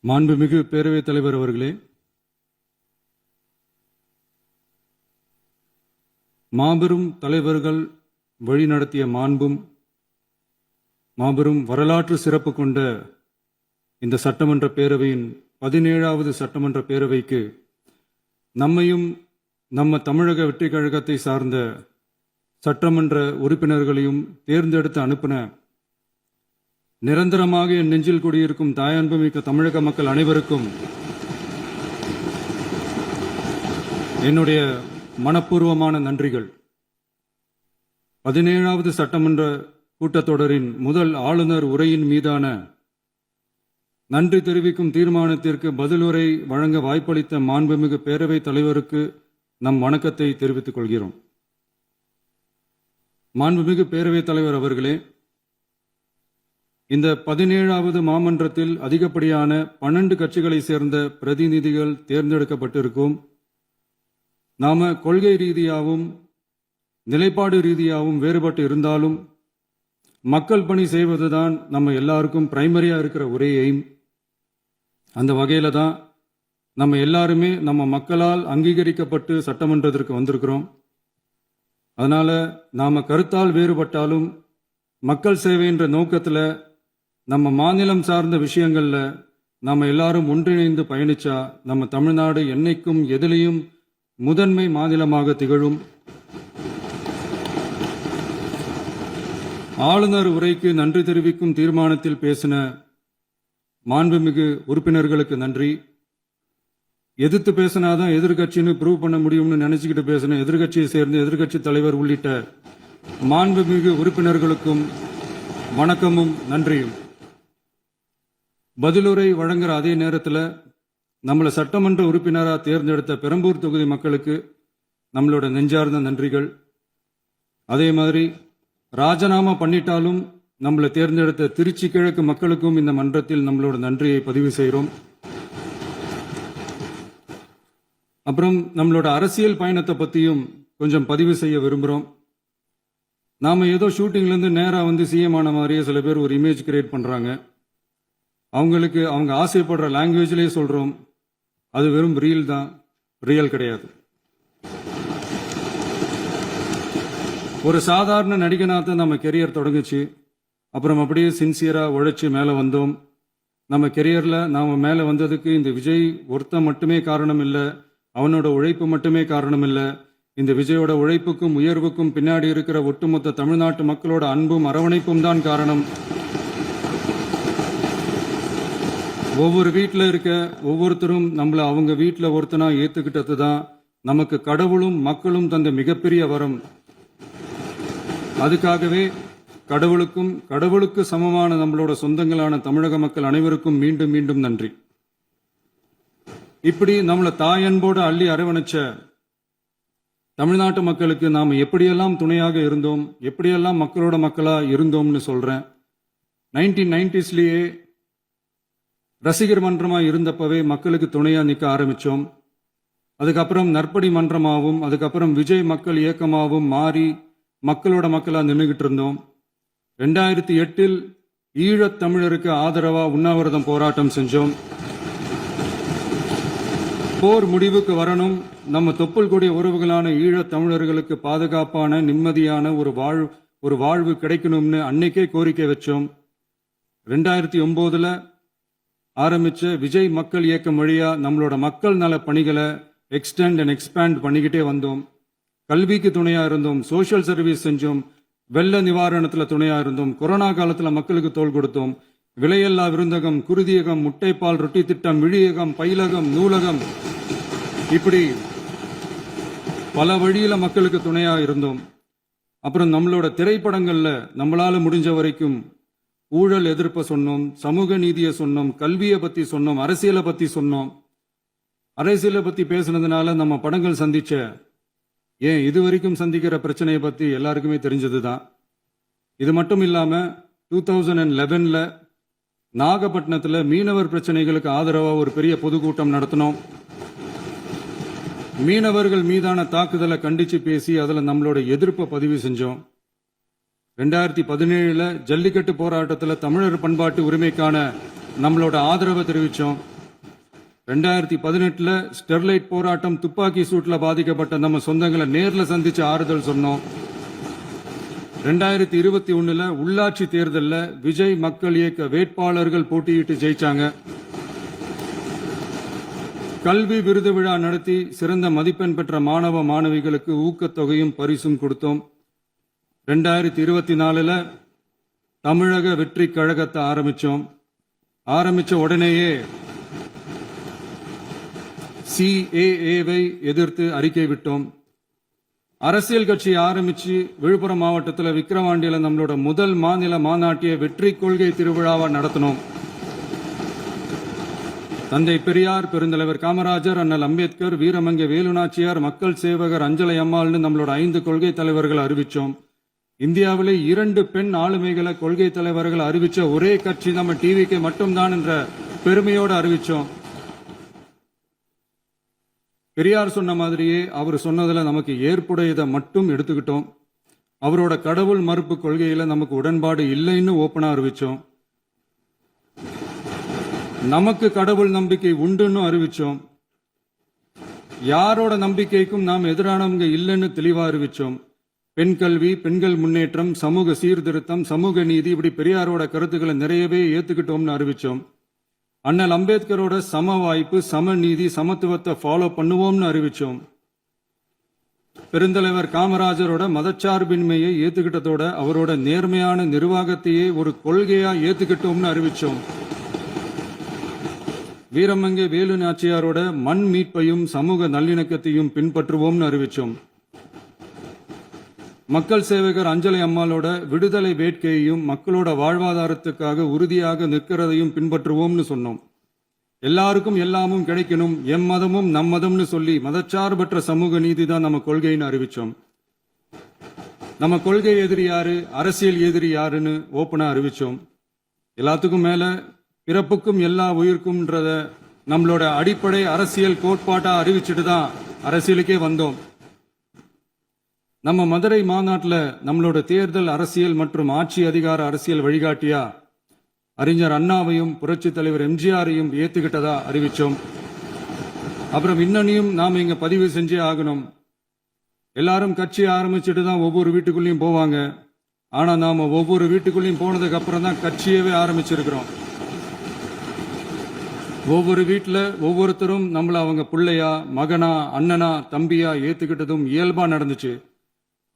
மாண்புமிகு பேரவைத் தலைவர் அவர்களே, மாபெரும் தலைவர்கள் வழிநடத்திய மாண்பும் மாபெரும் வரலாற்று சிறப்பு கொண்ட இந்த சட்டமன்ற பேரவையின் 17வது சட்டமன்ற பேரவைக்கு நம்மையும் நம்ம தமிழக வெற்றி கழகத்தை சார்ந்த சட்டமன்ற உறுப்பினர்களையும் தேர்ந்தெடுத்து அனுப்பின நிரந்தரமாக என் நெஞ்சில் குடியிருக்கும் தாயன்புமிக்க தமிழக மக்கள் அனைவருக்கும் என்னுடைய மனப்பூர்வமான நன்றிகள். 17வது சட்டமன்ற கூட்டத்தொடரின் முதல் ஆளுநர் உரையின் மீதான நன்றி தெரிவிக்கும் தீர்மானத்திற்கு பதிலுரை வழங்க வாய்ப்பளித்த மாண்புமிகு பேரவைத் தலைவருக்கு நம் வணக்கத்தை தெரிவித்துக் கொள்கிறோம். மாண்புமிகு பேரவைத் தலைவர் அவர்களே, இந்த 17வது மாமன்றத்தில் அதிகப்படியான 12 கட்சிகளை சேர்ந்த பிரதிநிதிகள் தேர்ந்தெடுக்கப்பட்டிருக்கும். நாம கொள்கை ரீதியாகவும் நிலைப்பாடு ரீதியாகவும் வேறுபட்டு இருந்தாலும் மக்கள் பணி செய்வதுதான் நம்ம எல்லாருக்கும் பிரைமரியா இருக்கிற ஒரே எய்ம். அந்த வகையில தான் நம்ம எல்லாருமே நம்ம மக்களால் அங்கீகரிக்கப்பட்டு சட்டமன்றத்திற்கு வந்திருக்கிறோம். அதனால நாம கருத்தால் வேறுபட்டாலும் மக்கள் சேவை என்ற நோக்கத்தில் நம்ம மாநிலம் சார்ந்த விஷயங்கள்ல நாம எல்லாரும் ஒன்றிணைந்து பயணிச்சா நம்ம தமிழ்நாடு என்னைக்கும் எதிலையும் முதன்மை மாநிலமாக திகழும். ஆளுநர் உரைக்கு நன்றி தெரிவிக்கும் தீர்மானத்தில் பேசின மாண்புமிகு உறுப்பினர்களுக்கு நன்றி. எதிர்த்து பேசினாதான் எதிர்கட்சின்னு ப்ரூவ் பண்ண முடியும்னு நினைச்சுக்கிட்டு பேசின எதிர்கட்சியை சேர்ந்த எதிர்கட்சி தலைவர் உள்ளிட்ட மாண்புமிகு உறுப்பினர்களுக்கும் வணக்கமும் நன்றியும். பதிலுரை வழங்குற அதே நேரத்தில் நம்மளை சட்டமன்ற உறுப்பினராக தேர்ந்தெடுத்த பெரம்பூர் தொகுதி மக்களுக்கு நம்மளோட நெஞ்சார்ந்த நன்றிகள். அதே மாதிரி ராஜினாமா பண்ணிட்டாலும் நம்மளை தேர்ந்தெடுத்த திருச்சி கிழக்கு மக்களுக்கும் இந்த மன்றத்தில் நம்மளோட நன்றியை பதிவு செய்கிறோம். அப்புறம் நம்மளோட அரசியல் பயணத்தை பற்றியும் கொஞ்சம் பதிவு செய்ய விரும்புகிறோம். நாம் ஏதோ ஷூட்டிங்லேருந்து நேராக வந்து சிஎம் ஆன மாதிரியே சில பேர் ஒரு இமேஜ் கிரியேட் பண்ணுறாங்க. அவங்களுக்கு அவங்க ஆசைப்படுற லாங்குவேஜ்லேயே சொல்கிறோம், அது வெறும் ரீல் தான், ரியல் கிடையாது. ஒரு சாதாரண நடிகனாக தான் நம்ம கெரியர் தொடங்குச்சு. அப்புறம் அப்படியே சின்சியராக உழைச்சி மேலே வந்தோம். நம்ம கெரியரில் நாம் மேலே வந்ததுக்கு இந்த விஜய் ஒருத்தன் மட்டுமே காரணம் இல்லை, அவனோட உழைப்பு மட்டுமே காரணம் இல்லை. இந்த விஜயோட உழைப்புக்கும் உயர்வுக்கும் பின்னாடி இருக்கிற ஒட்டுமொத்த தமிழ்நாட்டு மக்களோட அன்பும் அரவணைப்பும் தான் காரணம். ஒவ்வொரு வீட்டில் இருக்க ஒவ்வொருத்தரும் நம்மளை அவங்க வீட்டில் ஒருத்தனா ஏற்றுக்கிட்டது தான் நமக்கு கடவுளும் மக்களும் தந்த மிகப்பெரிய வரம். அதுக்காகவே கடவுளுக்கு சமமான நம்மளோட சொந்தங்களான தமிழக மக்கள் அனைவருக்கும் மீண்டும் மீண்டும் நன்றி. இப்படி நம்மளை தாயன்போடு அள்ளி அரவணைச்ச தமிழ்நாட்டு மக்களுக்கு நாம் எப்படியெல்லாம் துணையாக இருந்தோம், எப்படியெல்லாம் மக்களோட மக்களா இருந்தோம்னு சொல்றேன். 1990ஸ்லயே ரசிகர் மன்றமா இருந்தப்பவே மக்களுக்கு துணையா நிற்க ஆரம்பிச்சோம். அதுக்கப்புறம் நற்படி மன்றமாகவும் அதுக்கப்புறம் விஜய் மக்கள் இயக்கமாகவும் மாறி மக்களோட மக்களா நின்றுகிட்டு இருந்தோம். 2008 ஈழத் தமிழருக்கு ஆதரவா உண்ணாவிரதம் போராட்டம் செஞ்சோம். போர் முடிவுக்கு வரணும், நம்ம தொப்புள் கொடிய உறவுகளான ஈழத் தமிழர்களுக்கு பாதுகாப்பான நிம்மதியான ஒரு வாழ்வு கிடைக்கணும்னு அன்னைக்கே கோரிக்கை வச்சோம். 2009 ஆரம்பிச்ச விஜய் மக்கள் இயக்கம் வழியா நம்மளோட மக்கள் நல பணிகளை எக்ஸ்டெண்ட் அண்ட் எக்ஸ்பேண்ட் பண்ணிக்கிட்டே வந்தோம். கல்விக்கு துணையா இருந்தோம், சோஷியல் சர்வீஸ் செஞ்சோம், வெள்ள நிவாரணத்தில் துணையா இருந்தோம், கொரோனா காலத்தில் மக்களுக்கு தோள் கொடுத்தோம். விலையில்லா விருந்தகம், குருதியகம், முட்டைப்பால் ரொட்டி திட்டம், விழியகம், பயிலகம், நூலகம், இப்படி பல வழியில மக்களுக்கு துணையா இருந்தோம். அப்புறம் நம்மளோட திரைப்படங்கள்ல நம்மளால முடிஞ்ச வரைக்கும் ஊழல் எதிர்ப்பை சொன்னோம், சமூக நீதியை சொன்னோம், கல்வியை பத்தி சொன்னோம், அரசியலை பத்தி சொன்னோம். அரசியலை பத்தி பேசுனதுனால நம்ம படங்கள் சந்திச்ச இது வரைக்கும் சந்திக்கிற பிரச்சனையை பத்தி எல்லாருக்குமே தெரிஞ்சதுதான். இது மட்டும் இல்லாம 2011 நாகப்பட்டினத்தில் மீனவர் பிரச்சனைகளுக்கு ஆதரவாக ஒரு பெரிய பொதுக்கூட்டம் நடத்தினோம். மீனவர்கள் மீதான தாக்குதலை கண்டிச்சு பேசி அதில் நம்மளோட எதிர்ப்பை பதிவு செஞ்சோம். 2017 ஜல்லிக்கட்டு போராட்டத்தில் தமிழர் பண்பாட்டு உரிமைக்கான நம்மளோட ஆதரவை தெரிவித்தோம். 2018 ஸ்டெர்லைட் போராட்டம் துப்பாக்கி சூட்டில் பாதிக்கப்பட்ட நம்ம சொந்தங்களை நேரில் சந்திச்சு ஆறுதல் சொன்னோம். 2021 உள்ளாட்சி தேர்தலில் விஜய் மக்கள் இயக்க வேட்பாளர்கள் போட்டியிட்டு ஜெயிச்சாங்க. கல்வி விருது விழா நடத்தி சிறந்த மதிப்பெண் பெற்ற மாணவ மாணவிகளுக்கு ஊக்கத்தொகையும் பரிசும் கொடுத்தோம். 2024 தமிழக வெற்றி கழகத்தை ஆரம்பிச்ச உடனேயே CAA-வை எதிர்த்து அறிக்கை விட்டோம். அரசியல் கட்சி ஆரம்பிச்சு விழுப்புரம் மாவட்டத்தில் விக்கிரவாண்டியில் நம்மளோட முதல் மாநில மாநாட்டிய வெற்றி கொள்கை திருவிழாவை நடத்தினோம். தந்தை பெரியார், பெருந்தலைவர் காமராஜர், அண்ணல் அம்பேத்கர், வீரமங்கை வேலுநாச்சியார், மக்கள் சேவகர் அஞ்சலை அம்மாள்னு நம்மளோட 5 கொள்கை தலைவர்கள் அறிவிச்சோம். இந்தியாவிலே 2 பெண் ஆளுமைகளை கொள்கை தலைவர்கள் அறிவிச்ச ஒரே கட்சி நம்ம டிவிக்கு மட்டும்தான் என்ற பெருமையோடு அறிவிச்சோம். பெரியார் சொன்ன மாதிரியே அவர் சொன்னதுல நமக்கு ஏற்புடையதை மட்டும் எடுத்துக்கிட்டோம். அவரோட கடவுள் மறுப்பு கொள்கையில நமக்கு உடன்பாடு இல்லைன்னு ஓப்பனா அறிவிச்சோம். நமக்கு கடவுள் நம்பிக்கை உண்டுன்னு அறிவிச்சோம். யாரோட நம்பிக்கைக்கும் நாம் எதிரானவங்க இல்லைன்னு தெளிவா அறிவிச்சோம். பெண் கல்வி, பெண்கள் முன்னேற்றம், சமூக சீர்திருத்தம், சமூக நீதி, இப்படி பெரியாரோட கருத்துக்களை நிறையவே ஏத்துக்கிட்டோம்னு அறிவிச்சோம். அண்ணல் அம்பேத்கரோட சம வாய்ப்பு, சம நீதி, சமத்துவத்தை ஃபாலோ பண்ணுவோம்னு அறிவிச்சோம். பெருந்தலைவர் காமராஜரோட மதச்சார்பின்மையை ஏத்துக்கிட்டதோட அவரோட நேர்மையான நிர்வாகத்தையே ஒரு கொள்கையா ஏத்துக்கிட்டோம்னு அறிவிச்சோம். வீரமங்கை வேலு நாச்சியாரோட மண் மீட்பையும் சமூக நல்லிணக்கத்தையும் பின்பற்றுவோம்னு அறிவிச்சோம். மக்கள் சேவகர் அஞ்சலை அம்மாளோட விடுதலை வேட்கையையும் மக்களோட வாழ்வாதாரத்துக்காக உறுதியாக நிற்கிறதையும் பின்பற்றுவோம்னு சொன்னோம். எல்லாருக்கும் எல்லாமும் கிடைக்கணும், எம் மதமும் நம் மதம்னு சொல்லி மதச்சார்பற்ற சமூக நீதி தான் நம்ம கொள்கைன்னு அறிவிச்சோம். நம்ம கொள்கை எதிரி யாரு, அரசியல் எதிரி யாருன்னு ஓப்பனா அறிவிச்சோம். எல்லாத்துக்கும் மேல பிறப்புக்கும் எல்லா உயிருக்கும்ன்றத நம்மளோட அடிப்படை அரசியல் கோட்பாட்டா அறிவிச்சுட்டு தான் அரசியலுக்கே வந்தோம். நம்ம மதுரை மாநாட்டில் நம்மளோட தேர்தல் அரசியல் மற்றும் ஆட்சி அதிகார அரசியல் வழிகாட்டியா அறிஞர் அண்ணாவையும் புரட்சி தலைவர் எம்ஜிஆரையும் ஏத்துக்கிட்டதா அறிவிச்சோம். அப்புறம் இன்னனையும் நாம இங்க பதிவு செஞ்சே ஆகணும். எல்லாரும் கட்சி ஆரம்பிச்சுட்டு தான் ஒவ்வொரு வீட்டுக்குள்ளேயும் போவாங்க. ஆனா நாம ஒவ்வொரு வீட்டுக்குள்ளேயும் போனதுக்கு அப்புறம் தான் கட்சியவே ஆரம்பிச்சிருக்கிறோம். ஒவ்வொரு வீட்டில் ஒவ்வொருத்தரும் நம்மள அவங்க பிள்ளையா, மகனா, அண்ணனா, தம்பியா ஏத்துக்கிட்டதும் இயல்பா நடந்துச்சு.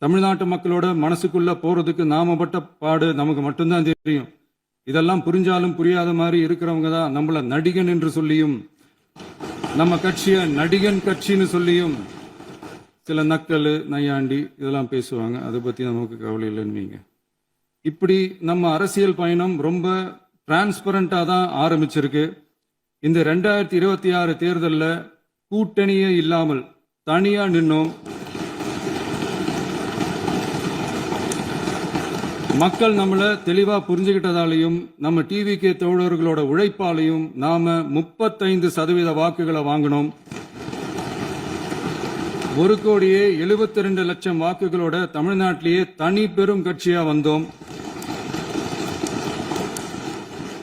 தமிழ்நாட்டு மக்களோட மனசுக்குள்ள போறதுக்கு நாம பட்ட பாடு நமக்கு மட்டும்தான் தெரியும். இதெல்லாம் புரிஞ்சாலும் புரியாத மாதிரி இருக்கிறவங்க தான் நம்மள நடிகன் என்று சொல்லியும் நம்ம கட்சிய நடிகன் கட்சின்னு சொல்லியும் சில நக்கல் நையாண்டி இதெல்லாம் பேசுவாங்க. அதை பத்தி நமக்கு கவலை இல்லைன்னு. இப்படி நம்ம அரசியல் பயணம் ரொம்ப டிரான்ஸ்பரண்டா தான் ஆரம்பிச்சிருக்கு. இந்த 2026 தேர்தலில் கூட்டணியே இல்லாமல் தனியா நின்னோம். மக்கள் நம்மளை தெளிவா புரிஞ்சுக்கிட்டதாலையும் நம்ம டிவிகே தோழர்களோட உழைப்பாலையும் நாம 35% வாக்குகளை வாங்கினோம். 1,72,00,000 வாக்குகளோட தமிழ்நாட்டிலேயே தனி பெரும் கட்சியா வந்தோம்.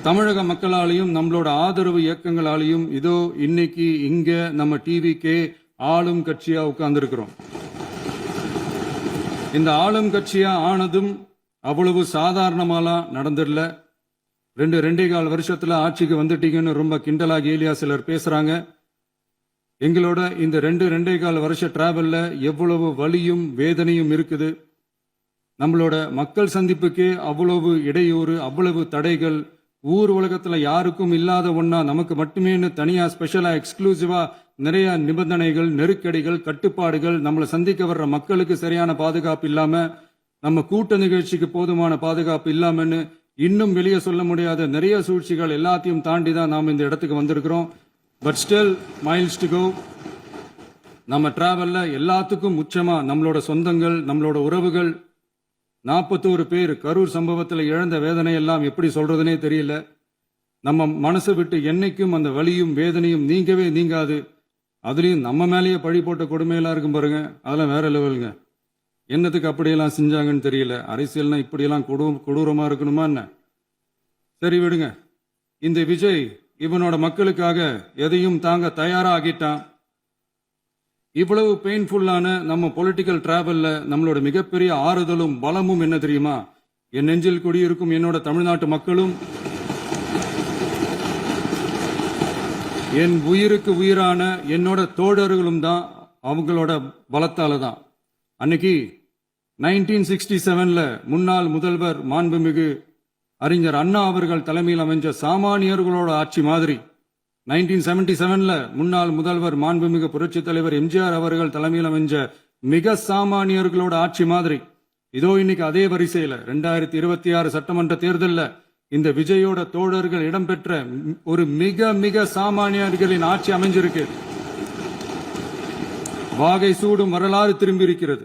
தமிழக மக்களாலையும் நம்மளோட ஆதரவு இயக்கங்களாலையும் இதோ இன்னைக்கு இங்க நம்ம டிவிகே ஆளும் கட்சியா உட்கார்ந்துருக்கிறோம். இந்த ஆளும் கட்சியா ஆனதும் அவ்வளவு சாதாரணமாலாம் நடந்துடல. 2.25 வருஷத்துல ஆட்சிக்கு வந்துட்டீங்கன்னு ரொம்ப கிண்டலா கேலியா சிலர் பேசுறாங்க. எங்களோட இந்த 2.25 வருஷ டிராவல்ல எவ்வளவு வலியும் வேதனையும் இருக்குது. நம்மளோட மக்கள் சந்திப்புக்கே அவ்வளவு இடையூறு, அவ்வளவு தடைகள், ஊர் உலகத்துல யாருக்கும் இல்லாத ஒன்னா நமக்கு மட்டுமேன்னு தனியா ஸ்பெஷலா எக்ஸ்க்ளூசிவா நிறைய நிபந்தனைகள், நெருக்கடிகள், கட்டுப்பாடுகள், நம்மளை சந்திக்க வர்ற மக்களுக்கு சரியான பாதுகாப்பு இல்லாம, நம்ம கூட்ட நிகழ்ச்சிக்கு போதுமான பாதுகாப்பு இல்லாமன்னு இன்னும் வெளியே சொல்ல முடியாத நிறைய சூழ்ச்சிகள் எல்லாத்தையும் தாண்டி தான் நாம் இந்த இடத்துக்கு வந்திருக்கிறோம். But still miles to go. நம்ம டிராவல்ல எல்லாத்துக்கும் உச்சமா நம்மளோட சொந்தங்கள், நம்மளோட உறவுகள், 41 பேர் கரூர் சம்பவத்தில் இழந்த வேதனை எல்லாம் எப்படி சொல்றதுனே தெரியல. நம்ம மனசை விட்டு என்னைக்கும் அந்த வலியும் வேதனையும் நீங்கவே நீங்காது. அதுலயும் நம்ம மேலேயே பழி போட்ட கொடுமையெல்லாம் இருக்கும் பாருங்க, அதெல்லாம் வேற லெவலுங்க. என்னத்துக்கு அப்படியெல்லாம் செஞ்சாங்கன்னு தெரியல. அரசியல்னா இப்படியெல்லாம் கொடூரமா இருக்கணுமா என்ன? சரி விடுங்க. இந்த விஜய் இவனோட மக்களுக்காக எதையும் தாங்க தயாராகிட்டான். இவ்வளவு பெயின்ஃபுல்லான நம்ம பொலிட்டிக்கல் டிராவல்ல நம்மளோட மிகப்பெரிய ஆறுதலும் பலமும் என்ன தெரியுமா? என் நெஞ்சில் குடியிருக்கும் என்னோட தமிழ்நாட்டு மக்களும் என் உயிருக்கு உயிரான என்னோட தோழர்களும் தான். அவங்களோட பலத்தால தான். அன்னைக்கு 1967ல முன்னாள் முதல்வர் மாண்புமிகு அறிஞர் அண்ணா அவர்கள் தலைமையில் அமைஞ்ச சாமானியர்களோட ஆட்சி மாதிரி 1977ல முன்னாள் முதல்வர் மாண்புமிகு புரட்சி தலைவர் எம்ஜிஆர் அவர்கள் தலைமையில் அமைஞ்ச மிக சாமானியர்களோட ஆட்சி மாதிரி இதோ இன்னைக்கு அதே வரிசையில 2026 சட்டமன்ற தேர்தல்ல இந்த விஜயோட தோழர்கள் இடம்பெற்ற ஒரு மிக மிக சாமானியர்களின் ஆட்சி அமைஞ்சிருக்கு. வாகை சூடும் வரலாறு திரும்பி இருக்கிறது.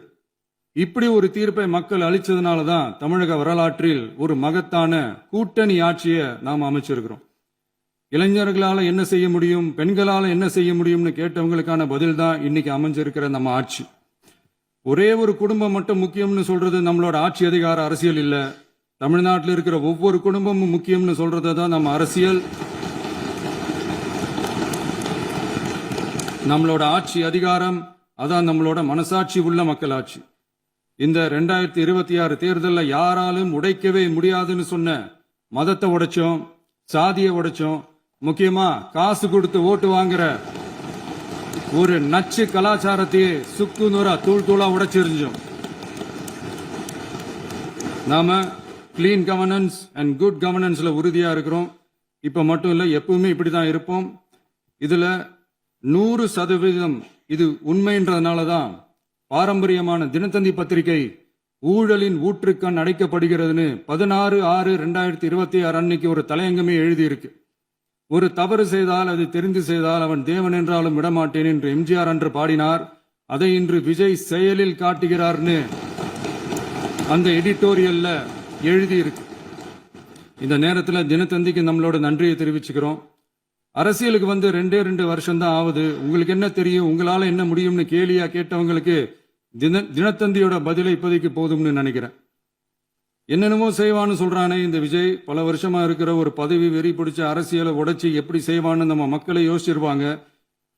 இப்படி ஒரு தீர்ப்பை மக்கள் அளிச்சதுனாலதான் தமிழக வரலாற்றில் ஒரு மகத்தான கூட்டணி ஆட்சியை நாம் அமைச்சிருக்கிறோம். இளைஞர்களால என்ன செய்ய முடியும், பெண்களால என்ன செய்ய முடியும்னு கேட்டவங்களுக்கான பதில் தான் இன்னைக்கு அமைஞ்சிருக்கிற நம்ம ஆட்சி. ஒரே ஒரு குடும்பம் மட்டும் முக்கியம்னு சொல்றது நம்மளோட ஆட்சி அதிகார அரசியல் இல்ல. தமிழ்நாட்டில் இருக்கிற ஒவ்வொரு குடும்பமும் முக்கியம்னு சொல்றது தான் நம்ம அரசியல். நம்மளோட ஆட்சி அதிகாரம் அதான் நம்மளோட மனசாட்சி உள்ள மக்களாட்சி. இந்த 2026 தேர்தலில் யாராலும் உடைக்கவே முடியாதுன்னு சொன்ன மதத்தை உடைச்சோம், சாதியை உடைச்சோம், முக்கியமா காசு கொடுத்து ஓட்டு வாங்குற ஒரு நச்சு கலாச்சாரத்தையே சுக்கு நூறா தூள் தூளா உடைச்சிருந்தோம். நாம கிளீன் கவர்னன்ஸ் அண்ட் குட் கவர்னன்ஸ்ல உறுதியா இருக்கிறோம். இப்ப மட்டும் இல்ல, எப்பவுமே இப்படிதான் இருப்போம். இதுல 100% இது உண்மைன்றதுனாலதான் பாரம்பரியமான தினத்தந்தி பத்திரிகை ஊழலின் ஊற்றுக்கண் அடைக்கப்படுகிறதுன்னு 16/6/2026 அன்னைக்கு ஒரு தலையங்கமே எழுதியிருக்கு. ஒரு தவறு செய்தால் அது தெரிந்து செய்தால் அவன் தேவன் என்றாலும் விடமாட்டேன் என்று எம்ஜிஆர் அன்று பாடினார். அதை இன்று விஜய் செயலில் காட்டுகிறார்னு அந்த எடிட்டோரியல்ல எழுதியிருக்கு. இந்த நேரத்தில் தினத்தந்திக்கு நம்மளோட நன்றியை தெரிவிச்சுக்கிறோம். அரசியலுக்கு வந்து 2 வருஷம் தான் ஆகுது. உங்களுக்கு என்ன தெரியும், உங்களால என்ன முடியும்னு கேலியா கேட்டவங்களுக்கு தினத்தந்தியோட பதிலை இப்போதைக்கு போதும்னு நினைக்கிறேன். என்னென்னமோ செய்வான்னு சொல்றானே இந்த விஜய், பல வருஷமா இருக்கிற ஒரு பதவி வெறி பிடிச்ச அரசியலை உடைச்சி எப்படி செய்வான்னு நம்ம மக்களை யோசிச்சிருவாங்க.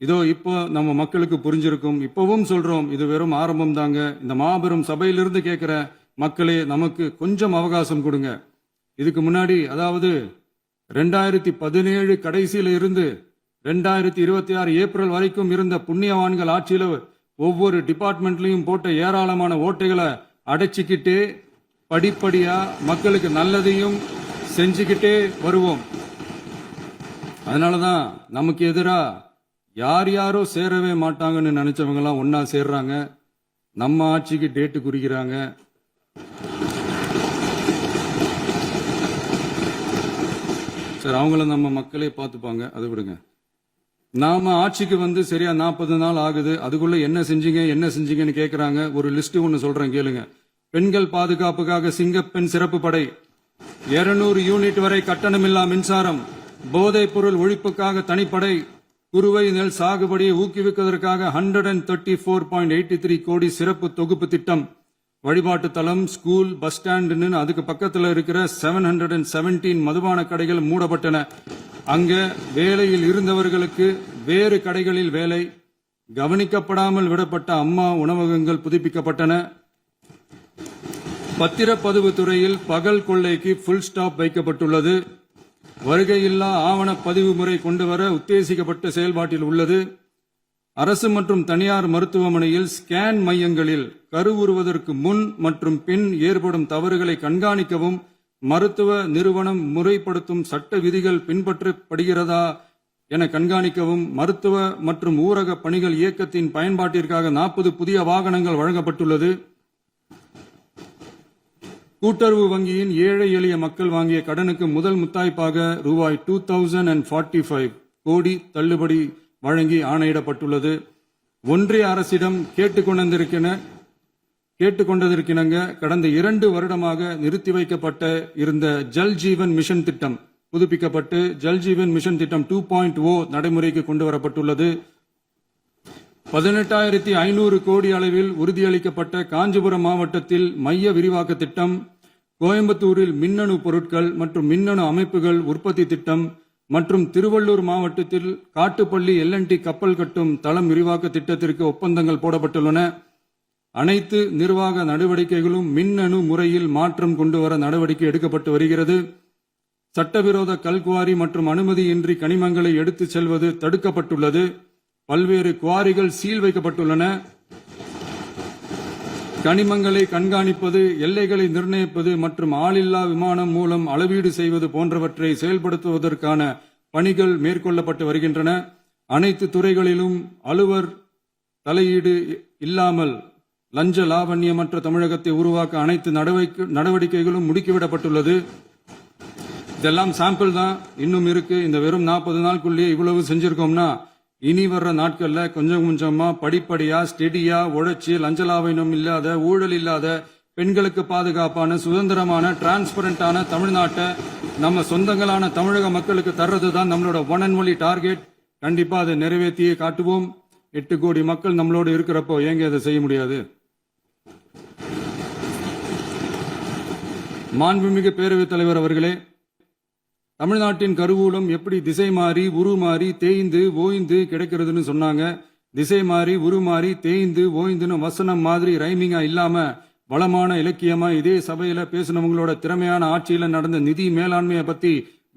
இதோ இப்போ நம்ம மக்களுக்கு புரிஞ்சிருக்கும். இப்பவும் சொல்றோம், இது வெறும் ஆரம்பம் தாங்க. இந்த மாபெரும் சபையிலிருந்து கேட்கிற மக்களே, நமக்கு கொஞ்சம் அவகாசம் கொடுங்க. இதுக்கு முன்னாடி, அதாவது 2017 கடைசியில இருந்து 2026 ஏப்ரல் வரைக்கும் இருந்த புண்ணியவான்கள் ஆட்சியில ஒவ்வொரு டிபார்ட்மெண்ட்லயும் போட்ட ஏராளமான ஓட்டைகளை அடைச்சிக்கிட்டே படிப்படியா மக்களுக்கு நல்லதையும் செஞ்சுக்கிட்டே வருவோம். அதனாலதான் நமக்கு எதிரா யார் யாரோ சேரவே மாட்டாங்கன்னு நினைச்சவங்க எல்லாம் ஒன்னா சேர்றாங்க. நம்ம ஆட்சிக்கு டேட்டு குறிக்கிறாங்க. சரி, அவங்கள நம்ம மக்களே பார்த்துப்பாங்க, அதை விடுங்க. நாம ஆட்சிக்கு வந்து சரியா 40 நாள் ஆகுது. அதுக்குள்ள என்ன செஞ்சீங்கன்னு கேட்கறாங்க. ஒரு லிஸ்ட் ஒன்னு சொல்றேன் கேளுங்க. பெண்கள் பாதுகாப்புக்காக சிங்கப்பெண் சிறப்பு படை, 200 யூனிட் வரை கட்டணமில்லா மின்சாரம், போதைப் பொருள் ஒழிப்புக்காக தனிப்படை, குறுவை நெல் சாகுபடியை ஊக்குவிப்பதற்காக 134.83 கோடி சிறப்பு தொகுப்பு திட்டம், வழிபாட்டு தலம், ஸ்கூல், பஸ் ஸ்டாண்டுன்னு அதுக்கு பக்கத்தில் இருக்கிற 717 மதுபான கடைகள் மூடப்பட்டன. அங்க வேலையில் இருந்தவர்களுக்கு வேறு கடைகளில் வேலை, கவனிக்கப்படாமல் விடப்பட்ட அம்மா உணவகங்கள் புதுப்பிக்கப்பட்டன. பத்திரப்பதிவு துறையில் பகல் கொள்ளைக்கு புல் ஸ்டாப் வைக்கப்பட்டுள்ளது. வருகையில்லா ஆவண பதிவு முறை கொண்டுவர உத்தேசிக்கப்பட்ட செயல்பாட்டில் உள்ளது. அரசு மற்றும் தனியார் மருத்துவமனையில் ஸ்கேன் மையங்களில் கருவுறுவதற்கு முன் மற்றும் பின் ஏற்படும் தவறுகளை கண்காணிக்கவும் மருத்துவ நிறுவனம் முறைப்படுத்தும் சட்ட விதிகள் பின்பற்றப்படுகிறதா என கண்காணிக்கவும் மருத்துவ மற்றும் ஊரக பணிகள் இயக்கத்தின் பயன்பாட்டிற்காக 40 புதிய வாகனங்கள் வழங்கப்பட்டுள்ளது. கூட்டுறவு வங்கியின் ஏழை எளிய மக்கள் வாங்கிய கடனுக்கு முதல் முத்தாய்ப்பாக ரூபாய் 2045 கோடி தள்ளுபடி வழங்கி ஆணையிடப்பட்டுள்ளது. ஒன்றிய அரசிடம் கேட்டுக்கொண்டதற்கிணங்க கடந்த 2 வருடமாக நிறுத்தி வைக்கப்பட்ட இருந்த ஜல் ஜீவன் மிஷன் திட்டம் புதுப்பிக்கப்பட்டு ஜல் ஜீவன் மிஷன் திட்டம் 2.0 நடைமுறைக்கு கொண்டு வரப்பட்டுள்ளது. 18,500 கோடி அளவில் உறுதியளிக்கப்பட்ட காஞ்சிபுரம் மாவட்டத்தில் மைய விரிவாக்க திட்டம், கோயம்புத்தூரில் மின்னணு பொருட்கள் மற்றும் மின்னணு அமைப்புகள் உற்பத்தி திட்டம், மற்றும் திருவள்ளூர் மாவட்டத்தில் காட்டுப்பள்ளி எல்என்டி கப்பல் கட்டும் தளம் விரிவாக்க திட்டத்திற்கு ஒப்பந்தங்கள் போடப்பட்டுள்ளன. அனைத்து நிர்வாக நடவடிக்கைகளும் மின்னணு முறையில் மாற்றம் கொண்டுவர நடவடிக்கை எடுக்கப்பட்டு வருகிறது. சட்டவிரோத கல்குவாரி மற்றும் அனுமதியின்றி கனிமங்களை எடுத்துச் செல்வது தடுக்கப்பட்டுள்ளது. பல்வேறு குவாரிகள் சீல் வைக்கப்பட்டுள்ளன. கனிமங்களை கண்காணிப்பது, எல்லைகளை நிர்ணயிப்பது மற்றும் ஆளில்லா விமானம் மூலம் அளவீடு செய்வது போன்றவற்றை செயல்படுத்துவதற்கான பணிகள் மேற்கொள்ளப்பட்டு வருகின்றன. அனைத்து துறைகளிலும் அலுவலர் தலையீடு இல்லாமல் லஞ்ச லாவண்யமற்ற தமிழகத்தை உருவாக்க அனைத்து நடவடிக்கைகளும் முடுக்கிவிடப்பட்டுள்ளது. இதெல்லாம் சாம்பிள் தான், இன்னும் இருக்கு. இந்த வெறும் 40 நாளுக்குள்ளேயே இவ்வளவு செஞ்சிருக்கோம்னா இனி வர்ற நாட்கள்ல கொஞ்சம் கொஞ்சமா படிப்படியா ஸ்டெடியா உழைச்சி லஞ்சலாவணம் இல்லாத, ஊழல் இல்லாத, பெண்களுக்கு பாதுகாப்பான, சுதந்திரமான, டிரான்ஸ்பரண்டான தமிழ்நாட்டை நம்ம சொந்தங்களான தமிழக மக்களுக்கு தர்றது தான் நம்மளோட ஒன் அண்ட் ஒன்லி டார்கெட். கண்டிப்பா அதை நிறைவேற்றியே காட்டுவோம். 8 கோடி மக்கள் நம்மளோடு இருக்கிறப்போ ஏங்க அதை செய்ய முடியாது? மாண்புமிகு பேரவைத் தலைவர் அவர்களே, தமிழ்நாட்டின் கருவூலம் எப்படி திசை மாறி உருமாறி தேய்ந்து ஓய்ந்து கிடைக்கிறதுன்னு சொன்னாங்க. திசை மாறி உருமாறி தேய்ந்து ஓய்ந்துன்னு வசனம் மாதிரி ரைமிங்கா இல்லாம வளமான இலக்கியமா இதே சபையில பேசினவங்களோட திறமையான ஆட்சியில நடந்த நிதி மேலாண்மையை பத்தி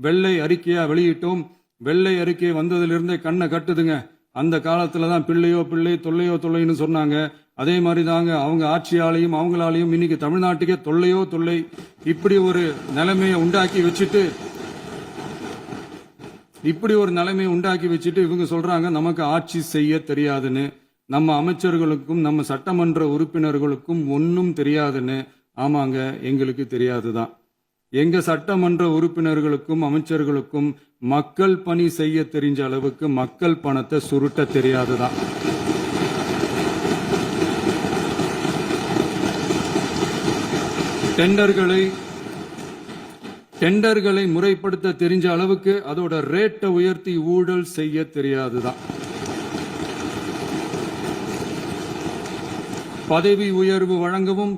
வெள்ளை அறிக்கையா வெளியிட்டோம். வெள்ளை அறிக்கை வந்ததிலிருந்தே கண்ணை கட்டுதுங்க. அந்த காலத்துல தான் பிள்ளையோ பிள்ளை, தொல்லையோ தொல்லைன்னு சொன்னாங்க. அதே மாதிரி தாங்க அவங்க ஆட்சியாலையும் அவங்களாலையும் இன்னைக்கு தமிழ்நாட்டுக்கே தொல்லையோ தொல்லை. இப்படி ஒரு நிலைமையை உண்டாக்கி வச்சுட்டு இவங்க சொல்றாங்க நமக்கு ஆட்சி செய்ய தெரியாதுன்னு. நம்ம அமைச்சர்களுக்கும் நம்ம சட்டமன்ற உறுப்பினர்களுக்கும் ஒன்னும் தெரியாதுன்னு. ஆமாங்க, எங்களுக்கு தெரியாதுதான். எங்க சட்டமன்ற உறுப்பினர்களுக்கும் அமைச்சர்களுக்கும் மக்கள் பணி செய்ய தெரிஞ்ச அளவுக்கு மக்கள் பணத்தை சுருட்ட தெரியாதுதான். டெண்டர்களை முறைப்படுத்த தெரிஞ்ச அளவுக்கு அதோட ரேட்டை உயர்த்தி ஊழல் செய்ய தெரியாதுதான். பதவி உயர்வு வழங்கவும்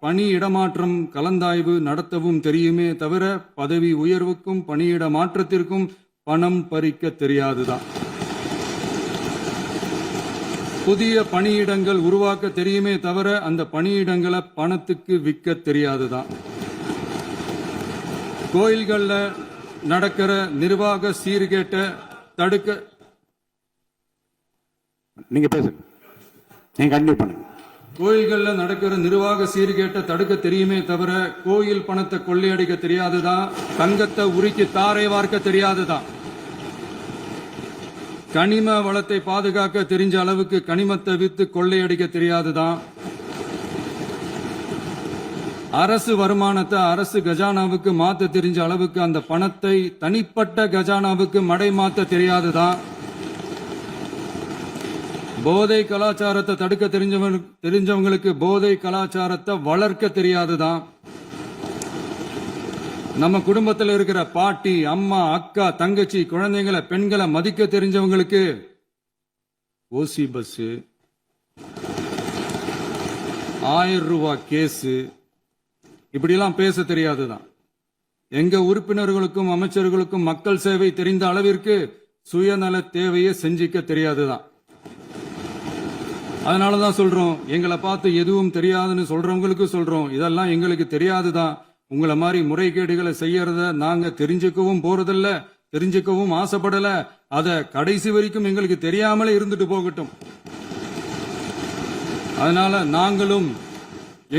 பணி இடமாற்றம் கலந்தாய்வு நடத்தவும் தெரியுமே தவிர பதவி உயர்வுக்கும் பணியிட மாற்றத்திற்கும் பணம் பறிக்க தெரியாதுதான். புதிய பணியிடங்கள் உருவாக்க தெரியுமே தவிர அந்த பணியிடங்களை பணத்துக்கு விற்க தெரியாதுதான். கோயில்கள்ல நடக்கிற நிர்வாக சீர்கேட்டை தடுக்க நீங்க பேசுங்க, நீங்க கண்டினியூ பண்ணுங்க. கோயில்கள்ல நடக்கிற நிர்வாக சீர்கேட்டை தடுக்க தெரியுமே தவிர கோயில் பணத்தை கொள்ளையடிக்க தெரியாதுதான். தங்கத்தை உருக்கி தாரை வார்க்க தெரியாதுதான். கனிம வளத்தை பாதுகாக்க தெரிஞ்ச அளவுக்கு கனிமத்தை வித்து கொள்ளையடிக்க தெரியாதுதான். அரசு வருமானத்தை அரசு கஜானாவுக்கு மாத்த தெரிஞ்ச அளவுக்கு அந்த பணத்தை தனிப்பட்ட கஜானாவுக்கு மடை மாத்த தெரியாதுதான். போதை கலாச்சாரத்தை தடுக்க தெரிஞ்சவங்களுக்கு போதை கலாச்சாரத்தை வளர்க்க தெரியாதுதான். நம்ம குடும்பத்தில் இருக்கிற பாட்டி, அம்மா, அக்கா, தங்கச்சி, குழந்தைங்களை, பெண்களை மதிக்க தெரிஞ்சவங்களுக்கு ஓசி பஸ், 1000 ரூபாய் கேஸு, இப்படிலாம் பேச தெரியாதுதான். எங்க உறுப்பினர்களுக்கும் அமைச்சர்களுக்கும் மக்கள் சேவை தெரிந்த அளவிற்கு சுயநல தேவையை செஞ்சிக்க தெரியாதுதான். அதனாலதான் சொல்றோம், எங்களை பார்த்து எதுவும் தெரியாதுன்னு சொல்றவங்களுக்கு சொல்றோம், இதெல்லாம் எங்களுக்கு தெரியாதுதான். உங்களை மாதிரி முறைகேடுகளை செய்யறத நாங்க தெரிஞ்சுக்கவும் போறதில்ல, தெரிஞ்சுக்கவும் ஆசைப்படல. அத கடைசி வரைக்கும் எங்களுக்கு தெரியாமலே இருந்துட்டு போகட்டும். அதனால நாங்களும்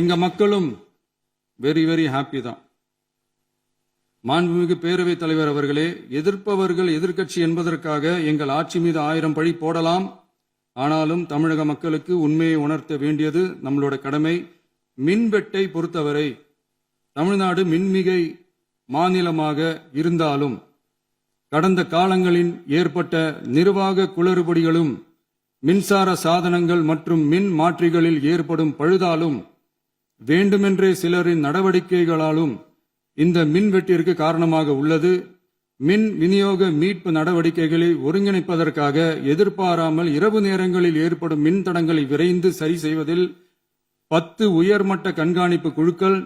எங்க மக்களும் வெரி வெரி ஹாப்பி தான். மாண்புமிகு பேரவைத் தலைவர் அவர்களே, எதிர்ப்பவர்கள் எதிர்க்கட்சி என்பதற்காக எங்கள் ஆட்சி மீது 1000 பழி போடலாம். ஆனாலும் தமிழக மக்களுக்கு உண்மையை உணர்த்த வேண்டியது நம்மளோட கடமை. மின்வெட்டை பொறுத்தவரை தமிழ்நாடு மின்மிகை மாநிலமாக இருந்தாலும் கடந்த காலங்களில் ஏற்பட்ட நிர்வாக குளறுபடிகளும் மின்சார சாதனங்கள் மற்றும் மின் மாற்றிகளில் ஏற்படும் பழுதாலும் வேண்டுமென்றே சிலரின் நடவடிக்கைகளாலும் இந்த மின்வெட்டிற்கு காரணமாக உள்ளது. மின் விநியோக மீட்பு நடவடிக்கைகளை ஒருங்கிணைப்பதற்காக எதிர்பாராமல் இரவு நேரங்களில் ஏற்படும் மின் தடங்களை விரைந்து சரி செய்வதில் 10 உயர்மட்ட கண்காணிப்பு குழுக்கள்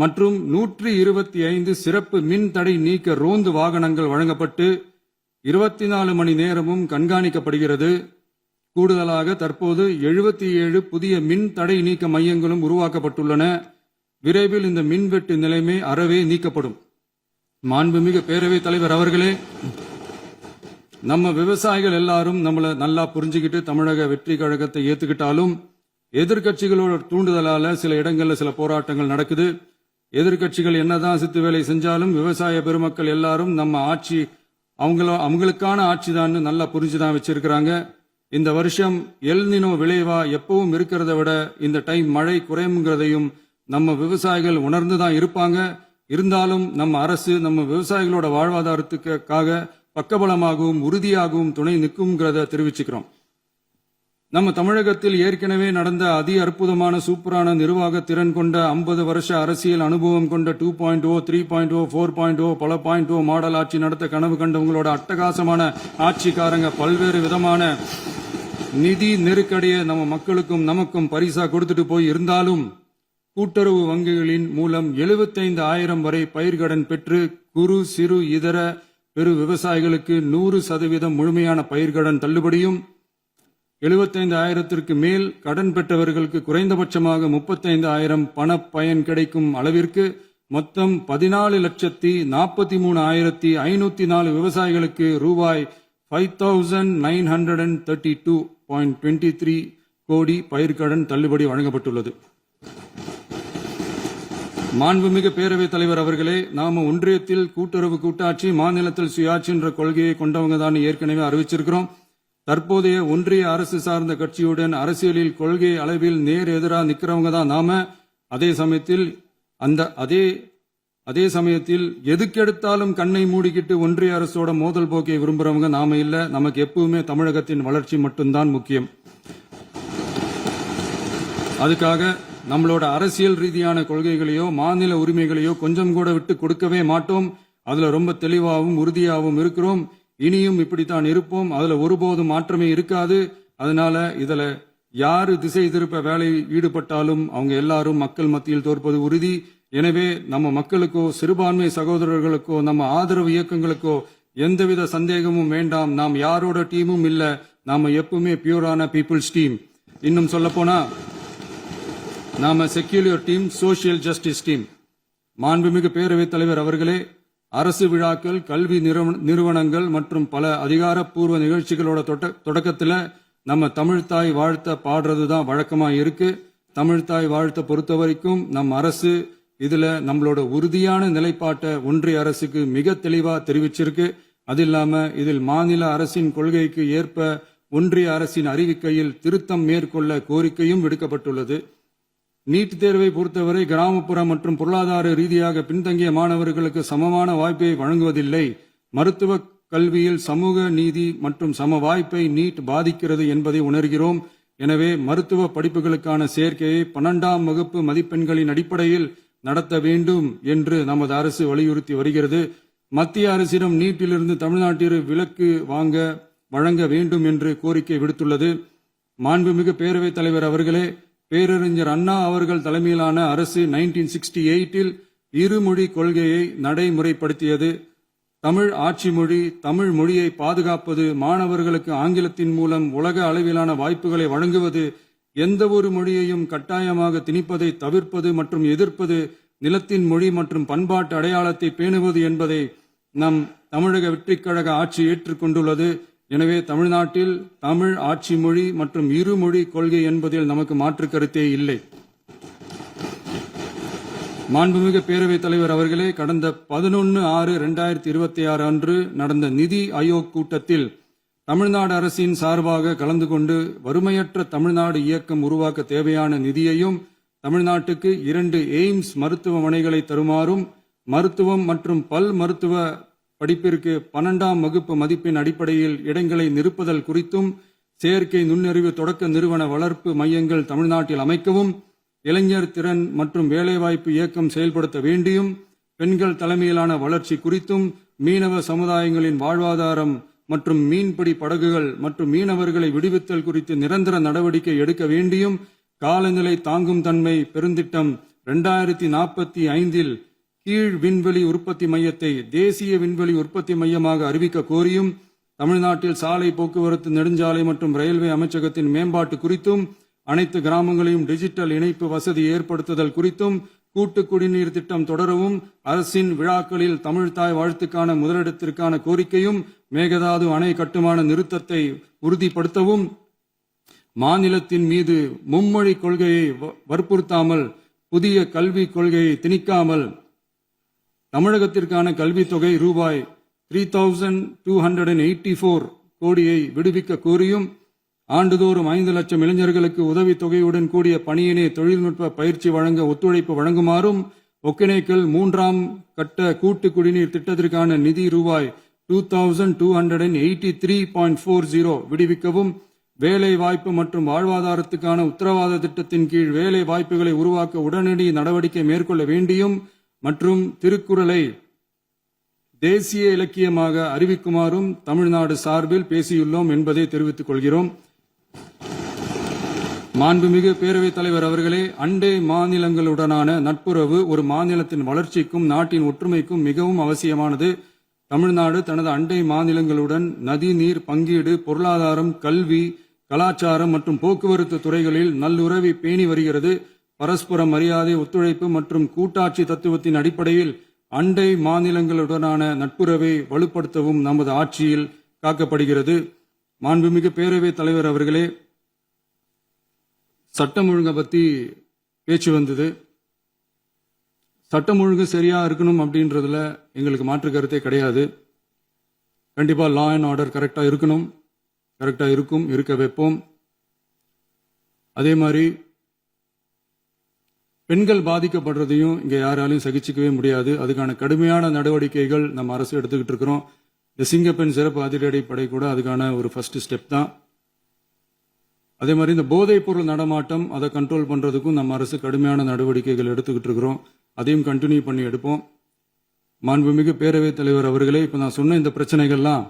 மற்றும் 125 சிறப்பு மின் தடை நீக்க ரோந்து வாகனங்கள் வழங்கப்பட்டு 24 மணி நேரமும் கண்காணிக்கப்படுகிறது. கூடுதலாக தற்போது 77 புதிய மின் தடை நீக்க மையங்களும் உருவாக்கப்பட்டுள்ளன. விரைவில் இந்த மின்வெட்டு நிலைமை அறவே நீக்கப்படும். மாண்புமிகு பேரவைத் தலைவர் அவர்களே, நம்ம விவசாயிகள் எல்லாரும் நம்மள நல்லா புரிஞ்சுக்கிட்டு தமிழக வெற்றி கழகத்தை ஏத்துக்கிட்டாலும் எதிர்க்கட்சிகளோட தூண்டுதலால சில இடங்கள்ல சில போராட்டங்கள் நடக்குது. எதிர்க்கட்சிகள் என்னதான் சித்து வேலை செஞ்சாலும் விவசாய பெருமக்கள் எல்லாரும் நம்ம ஆட்சி அவங்களுக்கான ஆட்சி தான் நல்லா புரிஞ்சுதான் வச்சிருக்கிறாங்க. இந்த வருஷம் எல்னினோ விளைவா எப்பவும் இருக்கிறத விட இந்த டைம் மழை குறையுங்கிறதையும் நம்ம விவசாயிகள் உணர்ந்துதான் இருப்பாங்க. இருந்தாலும் நம்ம அரசு நம்ம விவசாயிகளோட வாழ்வாதாரத்துக்காக பக்கபலமாகவும் உறுதியாகவும் துணை நிற்கும்ங்கிறத தெரிவிச்சுக்கிறோம். நம்ம தமிழகத்தில் ஏற்கனவே நடந்த அதி அற்புதமான சூப்பரான நிர்வாக திறன் கொண்ட 50 வருஷ அரசியல் அனுபவம் கொண்ட 2.0, 3.0, 4.0 பல 0 மாடல் ஆட்சி நடத்த கனவு கண்டவங்களோட அட்டகாசமான ஆட்சிக்காரங்க பல்வேறு விதமான நிதி நெருக்கடியை நம்ம மக்களுக்கும் நமக்கும் பரிசா கொடுத்துட்டு போய் இருந்தாலும் கூட்டுறவு வங்கிகளின் மூலம் 75,000 வரை பயிர்கடன் பெற்று குறு சிறு இதர பெரு விவசாயிகளுக்கு 100% முழுமையான பயிர்கடன் தள்ளுபடியும் 75,000க்கு மேல் கடன் பெற்றவர்களுக்கு குறைந்தபட்சமாக 35,000 பண பயன் கிடைக்கும் அளவிற்கு மொத்தம் 14,43,504 விவசாயிகளுக்கு ரூபாய் 5,932.23 கோடி பயிர்கடன் தள்ளுபடி வழங்கப்பட்டுள்ளது. மாண்புமிகு பேரவைத் தலைவர் அவர்களே, நாம ஒன்றியத்தில் கூட்டுறவு கூட்டாட்சி, மாநிலத்தில் சுயாட்சி என்ற கொள்கையை கொண்டவங்க தான் ஏற்கனவே அறிவிச்சிருக்கிறோம். தற்போதைய ஒன்றிய அரசு சார்ந்த கட்சியுடன் அரசியலில் கொள்கை அளவில் நேர் எதிராக நிக்கிறவங்க தான் நாம. அதே சமயத்தில் எதுக்கெடுத்தாலும் கண்ணை மூடிக்கிட்டு ஒன்றிய அரசோட மோதல் போக்கை விரும்புறவங்க நாம இல்ல. நமக்கு எப்பவுமே தமிழகத்தின் வளர்ச்சி மட்டும்தான் முக்கியம். அதுக்காக நம்மளோட அரசியல் ரீதியான கொள்கைகளையோ மாநில உரிமைகளையோ கொஞ்சம் கூட விட்டு கொடுக்கவே மாட்டோம். அதுல ரொம்ப தெளிவாகவும் உறுதியாகவும் இருக்கிறோம். இனியும் இப்படித்தான் இருப்போம். அதுல ஒருபோதும் மாற்றமே இருக்காது. அதனால இதுல யாரு திசை திருப்ப வேலையில் ஈடுபட்டாலும் அவங்க எல்லாரும் மக்கள் மத்தியில் தோற்பது உறுதி. எனவே நம்ம மக்களுக்கோ சிறுபான்மை சகோதரர்களுக்கோ நம்ம ஆதரவு இயக்கங்களுக்கோ எந்தவித சந்தேகமும் வேண்டாம். நாம் யாரோட டீமும் இல்ல. நாம எப்பவுமே பியூரான பீப்புள்ஸ் டீம். இன்னும் சொல்ல போனா நாம secular team, social justice team. மாண்புமிகு பேரவைத் தலைவர் அவர்களே, அரசு விழாக்கள், கல்வி நிறுவனங்கள் மற்றும் பல அதிகாரப்பூர்வ நிகழ்ச்சிகளோட தொடக்கத்துல நம்ம தமிழ்தாய் வாழ்த்த பாடுறதுதான் வழக்கமா இருக்கு. தமிழ்தாய் வாழ்த்த பொறுத்த வரைக்கும் நம் அரசு இதுல நம்மளோட உறுதியான நிலைப்பாட்டை ஒன்றிய அரசுக்கு மிக தெளிவா தெரிவிச்சிருக்கு. அது இல்லாம இதில் மாநில அரசின் கொள்கைக்கு ஏற்ப ஒன்றிய அரசின் அறிவிக்கையில் திருத்தம் மேற்கொள்ள கோரிக்கையும் விடுக்கப்பட்டுள்ளது. நீட் தேர்வை பொறுத்தவரை கிராமப்புற மற்றும் பொருளாதார ரீதியாக பின்தங்கிய மாணவர்களுக்கு சமமான வாய்ப்பை வழங்குவதில்லை. மருத்துவ கல்வியில் சமூக நீதி மற்றும் சம வாய்ப்பை நீட் பாதிக்கிறது என்பதை உணர்கிறோம். எனவே மருத்துவ படிப்புகளுக்கான சேர்க்கையை 12ஆம் வகுப்பு மதிப்பெண்களின் அடிப்படையில் நடத்த வேண்டும் என்று நமது அரசு வலியுறுத்தி வருகிறது. மத்திய அரசிடம் நீட்டிலிருந்து தமிழ்நாட்டிற்கு விலக்கு வழங்க வேண்டும் என்று கோரிக்கை விடுத்துள்ளது. மாண்புமிகு பேரவைத் தலைவர் அவர்களே, பேரறிஞர் அண்ணா அவர்கள் தலைமையிலான அரசு 1968இல் இருமொழி கொள்கையை நடைமுறைப்படுத்தியது. தமிழ் ஆட்சி மொழி, தமிழ் மொழியை பாதுகாப்பது, மாணவர்களுக்கு ஆங்கிலத்தின் மூலம் உலக அளவிலான வாய்ப்புகளை வழங்குவது, எந்த ஒரு மொழியையும் கட்டாயமாக திணிப்பதை தவிர்ப்பது மற்றும் எதிர்ப்பது, நிலத்தின் மொழி மற்றும் பண்பாட்டு அடையாளத்தை பேணுவது என்பதை நம் தமிழக வெற்றிக் கழக ஆட்சி ஏற்றுக்கொண்டுள்ளது. எனவே தமிழ்நாட்டில் தமிழ் ஆட்சி மொழி மற்றும் இருமொழி கொள்கை என்பதில் நமக்கு மாற்று கருத்தே இல்லை. மாண்புமிகு பேரவைத் தலைவர் அவர்களே, கடந்த 11/6/2026 அன்று நடந்த நிதி ஆயோக் கூட்டத்தில் தமிழ்நாடு அரசின் சார்பாக கலந்து கொண்டு வறுமையற்ற தமிழ்நாடு இயக்கம் உருவாக்க தேவையான நிதியையும், தமிழ்நாட்டுக்கு 2 எய்ம்ஸ் மருத்துவமனைகளை தருமாறும், மருத்துவம் மற்றும் பல் மருத்துவ படிப்பிற்கு 12ஆம் வகுப்பு மதிப்பின் அடிப்படையில் இடங்களை நிரப்புதல் குறித்தும், செயற்கை நுண்ணறிவு தொடக்க நிறுவன வளர்ப்பு மையங்கள் தமிழ்நாட்டில் அமைக்கவும், இளைஞர் திறன் மற்றும் வேலைவாய்ப்பு இயக்கம் செயல்படுத்த வேண்டியும், பெண்கள் தலைமையிலான வளர்ச்சி குறித்தும், மீனவ சமுதாயங்களின் வாழ்வாதாரம் மற்றும் மீன்பிடி படகுகள் மற்றும் மீனவர்களை விடுவித்தல் குறித்து நிரந்தர நடவடிக்கை எடுக்க வேண்டியும், காலநிலை தாங்கும் தன்மை பெருந்திட்டம் 2045 கீழ் விண்வெளி உற்பத்தி மையத்தை தேசிய விண்வெளி உற்பத்தி மையமாக அறிவிக்க கோரியும், தமிழ்நாட்டில் சாலை போக்குவரத்து, நெடுஞ்சாலை மற்றும் ரயில்வே அமைச்சகத்தின் மேம்பாட்டு குறித்தும், அனைத்து கிராமங்களையும் டிஜிட்டல் இணைப்பு வசதி ஏற்படுத்துதல் குறித்தும், கூட்டு குடிநீர் திட்டம் தொடரவும், அரசின் விழாக்களில் தமிழ்தாய் வாழ்த்துக்கான முதலிடத்திற்கான கோரிக்கையும், மேகதாது அணை கட்டுமான நிறுத்தத்தை உறுதிப்படுத்தவும், மாநிலத்தின் மீது மும்மொழி கொள்கையை வற்புறுத்தாமல் புதிய கல்விக் கொள்கையை திணிக்காமல் தமிழகத்திற்கான கல்வித் தொகை ரூபாய் 3284 கோடியை விடுவிக்க கோரியும், ஆண்டுதோறும் 5 லட்சம் இளைஞர்களுக்கு உதவித் தொகையுடன் கூடிய பணியினை தொழில்நுட்ப பயிற்சி வழங்க ஒத்துழைப்பு வழங்குமாறும், ஒகேனக்கல் 3ஆம் கட்ட கூட்டு குடிநீர் திட்டத்திற்கான நிதி ரூபாய் 2283.40 விடுவிக்கவும், வேலை வாய்ப்பு மற்றும் வாழ்வாதாரத்துக்கான உத்தரவாத திட்டத்தின் கீழ் வேலை வாய்ப்புகளை உருவாக்க உடனடி நடவடிக்கை மேற்கொள்ள வேண்டியும் மற்றும் திருக்குறளை தேசிய இலக்கியமாக அறிவிக்குமாறும் தமிழ்நாடு சார்பில் பேசியுள்ளோம் என்பதை தெரிவித்துக் கொள்கிறோம். மாண்புமிகு பேரவைத் தலைவர் அவர்களே, அண்டை மாநிலங்களுடனான நட்புறவு ஒரு மாநிலத்தின் வளர்ச்சிக்கும் நாட்டின் ஒற்றுமைக்கும் மிகவும் அவசியமானது. தமிழ்நாடு தனது அண்டை மாநிலங்களுடன் நதி நீர் பங்கீடு, பொருளாதாரம், கல்வி, கலாச்சாரம் மற்றும் போக்குவரத்து துறைகளில் நல்லுறவை பேணி வருகிறது. பரஸ்பர மரியாதை, ஒத்துழைப்பு மற்றும் கூட்டாட்சி தத்துவத்தின் அடிப்படையில் அண்டை மாநிலங்களுடனான நட்புறவை வலுப்படுத்தவும் நமது ஆட்சியில் காக்கப்படுகிறது. மாண்புமிகு பேரவைத் தலைவர் அவர்களே, சட்டம் ஒழுங்கை பத்தி பேச்சு வந்தது. சட்டம் ஒழுங்கு சரியா இருக்கணும் அப்படின்றதுல எங்களுக்கு மாற்று கருத்தே கிடையாது. கண்டிப்பா லா அண்ட் ஆர்டர் கரெக்டா இருக்கணும், கரெக்டா இருக்கும், இருக்க வைப்போம். அதே மாதிரி பெண்கள் பாதிக்கப்படுறதையும் இங்க யாராலையும் சகிச்சுக்கவே முடியாது. அதுக்கான கடுமையான நடவடிக்கைகள் நம்ம அரசு எடுத்துக்கிட்டு இருக்கிறோம். இந்த சிங்கப்பெண் சிறப்பு அதிரடி படை கூட அதுக்கான ஒரு ஃபர்ஸ்ட் ஸ்டெப் தான். அதே மாதிரி இந்த போதைப் பொருள் நடமாட்டம் அதை கண்ட்ரோல் பண்றதுக்கும் நம்ம அரசு கடுமையான நடவடிக்கைகள் எடுத்துக்கிட்டு இருக்கிறோம். அதையும் கண்டினியூ பண்ணி எடுப்போம். மாண்புமிகு பேரவைத் தலைவர் அவர்களே, இப்ப நான் சொன்ன இந்த பிரச்சனைகள்லாம்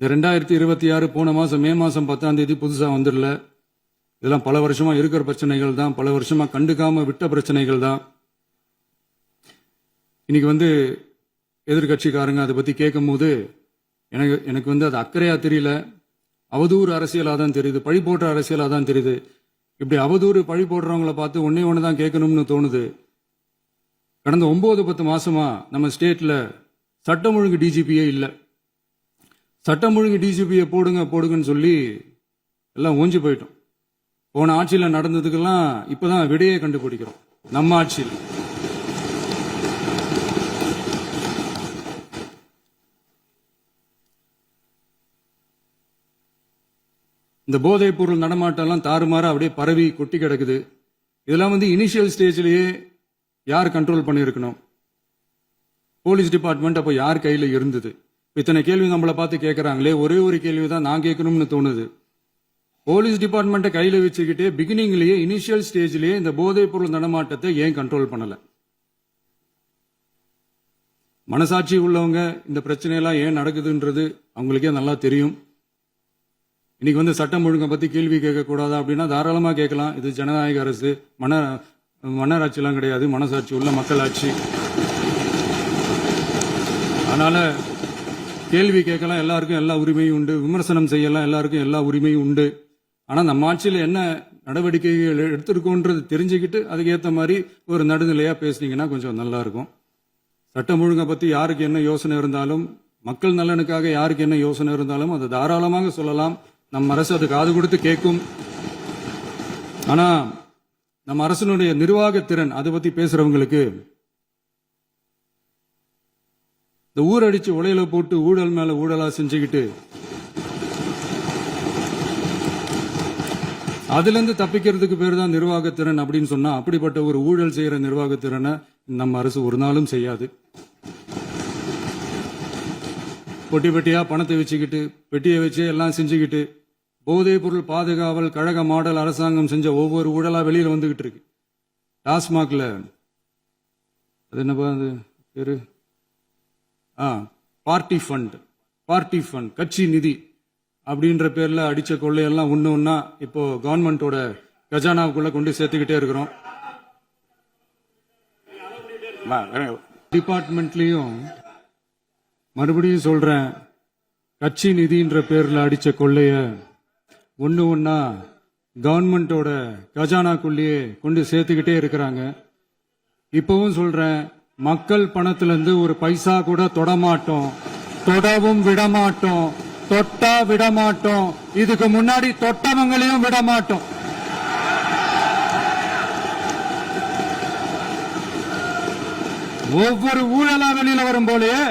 இந்த 2026 போன மாசம் மே மாசம் 10ஆம் தேதி புதுசா வந்துடல. இதெல்லாம் பல வருஷமா இருக்கிற பிரச்சனைகள் தான், பல வருஷமா கண்டுக்காம விட்ட பிரச்சனைகள் தான். இன்னைக்கு எதிர்கட்சிக்காரங்க அதை பத்தி கேட்கும் போது எனக்கு அது அக்கறையா தெரியல, அவதூறு அரசியலா தான் தெரியுது, பழி போடுற அரசியலா தான் தெரியுது. இப்படி அவதூறு பழி போடுறவங்களை பார்த்து ஒன்னே ஒன்று தான் கேட்கணும்னு தோணுது. கடந்த 9-10 மாசமா நம்ம ஸ்டேட்ல சட்டம் ஒழுங்கு டிஜிபியே இல்லை. சட்டம் ஒழுங்கு டிஜிபியை போடுங்கன்னு சொல்லி எல்லாம் ஓஞ்சி போயிட்டோம். போன ஆட்சியில் நடந்ததுக்கெல்லாம் இப்பதான் விடையே கண்டுபிடிக்கிறோம் நம்ம ஆட்சியில். இந்த போதைப் பொருள் நடமாட்டம்லாம் தாறுமாறா அப்படியே பரவி கொட்டி கிடக்குது. இதெல்லாம் இனிஷியல் ஸ்டேஜ்லயே யார் கண்ட்ரோல் பண்ணியிருக்கணும்? போலீஸ் டிபார்ட்மெண்ட் அப்போ யார் கையில இருந்தது? இத்தனை கேள்வி நம்மளை பார்த்து கேட்கறாங்களே, ஒரே ஒரு கேள்விதான் நான் கேட்கணும்னு தோணுது. போலீஸ் டிபார்ட்மெண்ட்டை கையில வச்சுக்கிட்டே பிகினிங்லயே இனிஷியல் ஸ்டேஜ்லயே இந்த போதைப் பொருள் நடமாட்டத்தை ஏன் கண்ட்ரோல் பண்ணல? மனசாட்சி உள்ளவங்க இந்த பிரச்சனையெல்லாம் ஏன் நடக்குதுன்றது அவங்களுக்கே நல்லா தெரியும். இன்னைக்கு சட்டம் ஒழுங்கை பத்தி கேள்வி கேட்க கூடாதா அப்படின்னா தாராளமா கேட்கலாம். இது ஜனநாயக அரசு, மன்னராட்சி எல்லாம் கிடையாது, மனசாட்சி உள்ள மக்களாட்சி. அதனால கேள்வி கேட்கலாம், எல்லாருக்கும் எல்லா உரிமையும் உண்டு. விமர்சனம் செய்யலாம், எல்லாருக்கும் எல்லா உரிமையும் உண்டு. ஆனா நம்ம ஆட்சியில் என்ன நடவடிக்கைகள் எடுத்திருக்கோன்றது தெரிஞ்சுக்கிட்டு அதுக்கு ஏற்ற மாதிரி ஒரு நடுநிலையா பேசுனீங்கன்னா கொஞ்சம் நல்லா இருக்கும். சட்டம் ஒழுங்கை பத்தி யாருக்கு என்ன யோசனை இருந்தாலும், மக்கள் நலனுக்காக யாருக்கு என்ன யோசனை இருந்தாலும் அதை தாராளமாக சொல்லலாம். நம்ம அரசு அது காது கொடுத்து கேட்கும். ஆனா நம்ம அரசினுடைய நிர்வாகத்திறன் அதை பத்தி பேசுறவங்களுக்கு இந்த ஊரடிச்சு உலையில போட்டு ஊழல் மேல ஊழலா செஞ்சுக்கிட்டு அதுல இருந்து தப்பிக்கிறதுக்கு பேர் தான் நிர்வாகத்திறன் அப்படின்னு சொன்னா, அப்படிப்பட்ட ஒரு ஊழல் செய்யற நிர்வாகத்திறனை நம்ம அரசு ஒரு நாளும் செய்யாது. பொட்டி பெட்டியா பணத்தை வச்சுக்கிட்டு, பெட்டியை வச்சு எல்லாம் செஞ்சுக்கிட்டு, போதைப் பொருள் பாதுகாவல் கழக மாடல் அரசாங்கம் செஞ்ச ஒவ்வொரு ஊழலா வெளியில வந்துகிட்டு இருக்கு. டாஸ்மாக்ல அது என்னப்பா அது பேரு, பார்ட்டி ஃபண்ட், கட்சி நிதி அப்படின்ற பேர்ல அடிச்ச கொள்ளையெல்லாம் ஒண்ணு ஒன்னா இப்போ கவர்மெண்டோட கஜானாவுக்குள்ள கொண்டு சேர்த்துக்கிட்டே இருக்கிறோம். டிபார்ட்மெண்ட்லயும் மறுபடியும் சொல்றேன், கட்சி நிதின்ற பேர்ல அடிச்ச கொள்ளைய ஒண்ணு ஒண்ணா கவர்மெண்டோட கஜானாக்குள்ளேயே கொண்டு சேர்த்துக்கிட்டே இருக்கிறாங்க. இப்பவும் சொல்றேன், மக்கள் பணத்துல இருந்து ஒரு பைசா கூட தொடமாட்டோம், தொடவும் விடமாட்டோம், தொட்டா விடமாட்டோம், இதுக்கு முன்னாடி தொட்டவங்களையும் விடமாட்டோம். ஒவ்வொரு ஊழலா வெளியில வரும் போலயே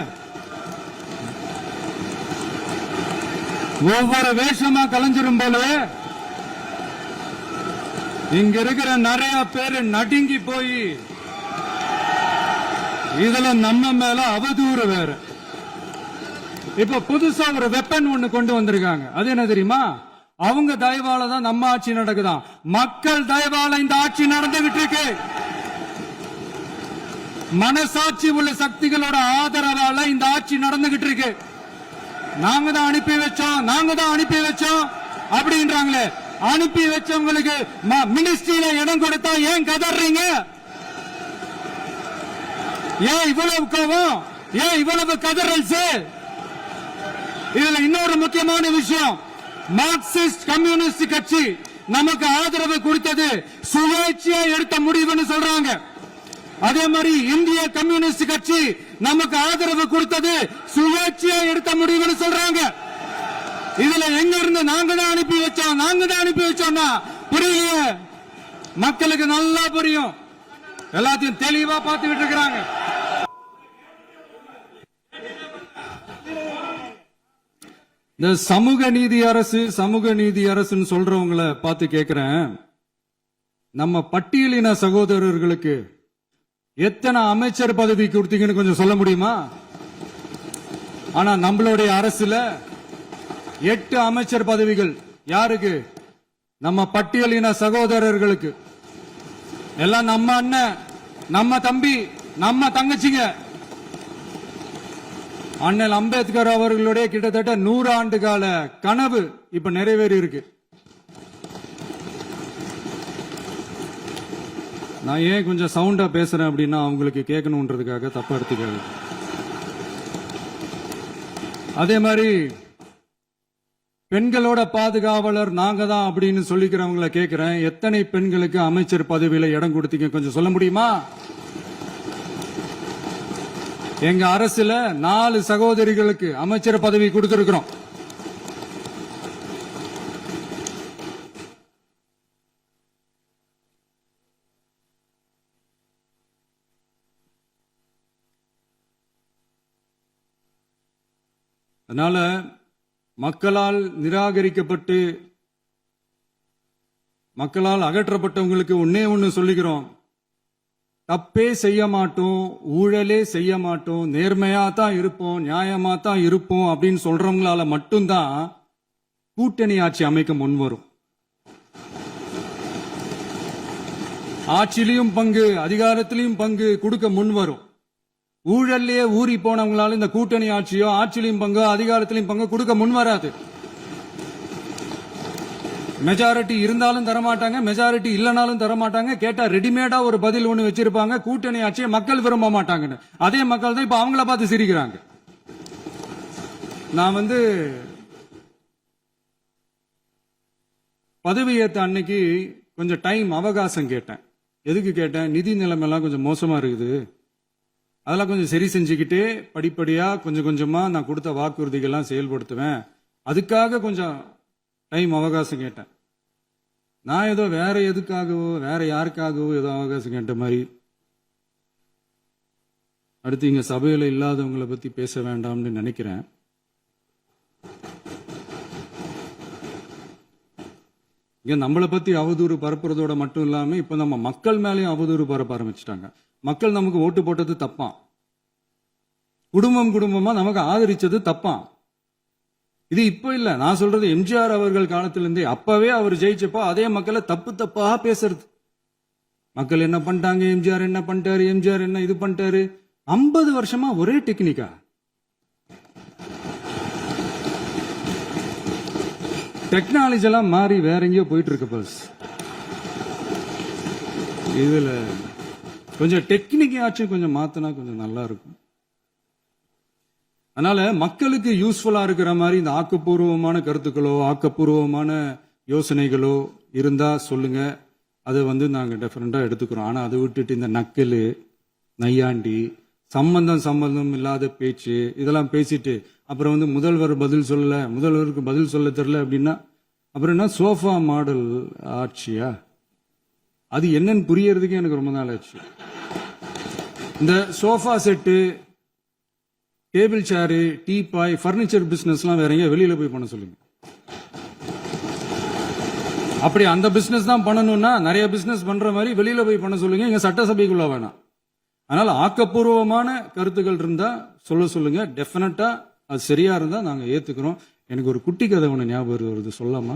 ஒவ்வொரு வேஷமா கலைஞ்சிரும் போலயே இங்க இருக்கிற நிறைய பேரு நடுங்கி போய் இதுல நம்ம மேல அவதூறு வேற. இப்ப புதுசா ஒரு வெப்பன் ஒண்ணு கொண்டு வந்திருக்காங்க. அது என்ன தெரியுமா? அவங்க தயவால தான் நம்ம ஆட்சி நடக்குதாம். மக்கள் தயவால இந்த ஆட்சி நடந்துகிட்டு இருக்கு. மனசாட்சி உள்ள சக்திகளோட ஆதரவால இந்த ஆட்சி நடந்துகிட்டு இருக்கு. நாங்க தான் அனுப்பி வச்சோம் அப்படின்றாங்களே. அனுப்பி வச்சவங்களுக்கு மினிஸ்ட்ரியில இடம் கொடுத்தா ஏன் கதறீங்க? ஏன் இவ்வளவு கோவம்? ஏன் இவ்வளவு கதறல்? இதுல இன்னொரு முக்கியமான விஷயம், மார்க்சிஸ்ட் கம்யூனிஸ்ட் கட்சி நமக்கு ஆதரவு கொடுத்தது சுயேட்சையா எடுத்த முடிவுன்னு சொல்றாங்க. அதே மாதிரி இந்திய கம்யூனிஸ்ட் கட்சி நமக்கு ஆதரவு கொடுத்தது சுயேட்சையா எடுத்த முடிவுன்னு சொல்றாங்க. இதுல எங்க இருந்து நாங்க தான் அனுப்பி வச்சோம்னா புரியலையே. மக்களுக்கு நல்லா புரியும், எல்லாத்தையும் தெளிவா பார்த்துக்கிட்டு இருக்கிறாங்க. இந்த சமூக நீதி அரசுன்னு சொல்றவங்களை பார்த்து கேட்கிறேன், நம்ம பட்டியலின சகோதரர்களுக்கு எத்தனை அமைச்சர் பதவி கொடுத்தீங்கன்னு கொஞ்சம் சொல்ல முடியுமா? ஆனா நம்மளுடைய அரசுல 8 அமைச்சர் பதவிகள் யாருக்கு? நம்ம பட்டியலின சகோதரர்களுக்கு. எல்லாம் நம்ம அண்ணன், நம்ம தம்பி, நம்ம தங்கச்சிங்க. அண்ணல் அம்பேத்கர் அவர்களுடைய கிட்டத்தட்ட 100 ஆண்டு கால கனவு இப்ப நிறைவேறி இருக்கு. நான் ஏன் கொஞ்சம் சவுண்டா பேசுறேன் அப்படின்னா அவங்களுக்கு கேட்கணும்ன்றதுக்காக, தப்பா எடுத்துக்காது. அதே மாதிரி பெண்களோட பாதுகாவலர் நாங்க தான் அப்படின்னு சொல்லிக்கிறவங்களை கேட்கிறேன், எத்தனை பெண்களுக்கு அமைச்சர் பதவியில இடம் கொடுத்தீங்க கொஞ்சம் சொல்ல முடியுமா? எங்க அரசுல 4 சகோதரிகளுக்கு அமைச்சர் பதவி கொடுத்திருக்கிறோம். அதனால மக்களால் நிராகரிக்கப்பட்டு மக்களால் அகற்றப்பட்டவங்களுக்கு ஒன்னே ஒன்னு சொல்லிக்கிறோம், தப்பே செய்ய மாட்டோம், ஊழலே செய்ய மாட்டோம், நேர்மையா தான் இருப்போம், நியாயமா தான் இருப்போம் அப்படின்னு சொல்றவங்களால மட்டும்தான் கூட்டணி ஆட்சி அமைக்க முன்வரும். ஆட்சியிலையும் பங்கு, அதிகாரத்திலையும் பங்கு கொடுக்க முன்வரும். ஊழல்லையே ஊறி போனவங்களால இந்த கூட்டணி ஆட்சியோ ஆட்சியிலையும் பங்கு அதிகாரத்திலையும் பங்கு கொடுக்க முன்வராது. மெஜாரிட்டி இருந்தாலும் தரமாட்டாங்க, மெஜாரிட்டி இல்லனாலும் தரமாட்டாங்க. கேட்டா ரெடிமேடா ஒரு பதில் ஒண்ணு வச்சிருப்பாங்க, கூட்டணி ஆட்சியை மக்கள் விரும்ப மாட்டாங்கன்னு. அதே மக்கள் தான் இப்ப அவங்கள பார்த்து சிரிக்கிறாங்க. நான் பதவி ஏத்த அன்னைக்கு கொஞ்சம் டைம் அவகாசம் கேட்டேன். எதுக்கு கேட்டேன்? நிதி நிலைமைலாம் கொஞ்சம் மோசமா இருக்குது, அதெல்லாம் கொஞ்சம் சரி செஞ்சுக்கிட்டு படிப்படியா கொஞ்சம் கொஞ்சமா நான் கொடுத்த வாக்குறுதிகள்லாம் செயல்படுத்துவேன், அதுக்காக கொஞ்சம் டைம் அவகாசம் கேட்டேன். நான் ஏதோ வேற எதுக்காகவோ வேற யாருக்காகவோ ஏதோ அவகாசம் கேட்ட மாதிரி. அடுத்து இங்க சபையில இல்லாதவங்களை பத்தி பேச வேண்டாம்னு நினைக்கிறேன். இங்க நம்மளை பத்தி அவதூறு பரப்புறதோட மட்டும் இல்லாம இப்ப நம்ம மக்கள் மேலேயும் அவதூறு பரப்ப ஆரம்பிச்சிட்டாங்க. மக்கள் நமக்கு ஓட்டு போட்டது தப்பான், குடும்பமா நமக்கு ஆதரிச்சது தப்பான். இது இப்ப இல்ல, நான் சொல்றது எம்ஜிஆர் அவர்கள் காலத்திலிருந்தே. அப்பவே அவர் ஜெயிச்சப்போ அதே மக்களை தப்பா பேசுறது. மக்கள் என்ன பண்ணிட்டாங்க, எம்ஜிஆர் என்ன பண்ணிட்டாரு, எம்ஜிஆர் என்ன இது பண்ணிட்டாரு. 50 வருஷமா ஒரே டெக்னிக்கா. டெக்னாலஜி எல்லாம் மாறி வேற எங்கேயோ போயிட்டு இருக்கு. பஸ் இதுல கொஞ்சம் டெக்னிக்காச்சும் கொஞ்சம் மாத்தினா கொஞ்சம் நல்லா இருக்கும். அதனால மக்களுக்கு யூஸ்ஃபுல்லா இருக்கிற மாதிரி இந்த ஆக்கப்பூர்வமான கருத்துக்களோ ஆக்கப்பூர்வமான யோசனைகளோ இருந்தா சொல்லுங்க. அதை நாங்க டெஃபரெண்டா எடுத்துக்கிறோம். ஆனா அதை விட்டுட்டு இந்த நக்கலு நையாண்டி சம்பந்தம் இல்லாத பேச்சு இதெல்லாம் பேசிட்டு அப்புறம் முதல்வர் பதில் சொல்லல, முதல்வருக்கு பதில் சொல்ல தெரியல அப்படின்னா அப்புறம் என்ன சோஃபா மாடல் ஆட்சியா? அது என்னன்னு புரியறதுக்கே எனக்கு ரொம்ப நாள் ஆச்சு. இந்த sofa set, table chair, teapoy, furniture பிசினஸ்லாம் வேற எங்க வெளியில போய் பண்ண சொல்லுங்க. அப்படி அந்த பிசினஸ் தான் பண்ணணும்னா நிறைய பிசினஸ் பண்ற மாதிரி வெளியில போய் பண்ண சொல்லுங்க, இங்க சட்டசபைக்குள்ள வேணாம். அதனால ஆக்கப்பூர்வமான கருத்துக்கள் இருந்தா சொல்லுங்க. டெஃபினட்டா அது சரியா இருந்தா நாங்க ஏத்துக்கிறோம். எனக்கு ஒரு குட்டி கதை ஒண்ணு ஞாபகம் வருது, சொல்லாமா?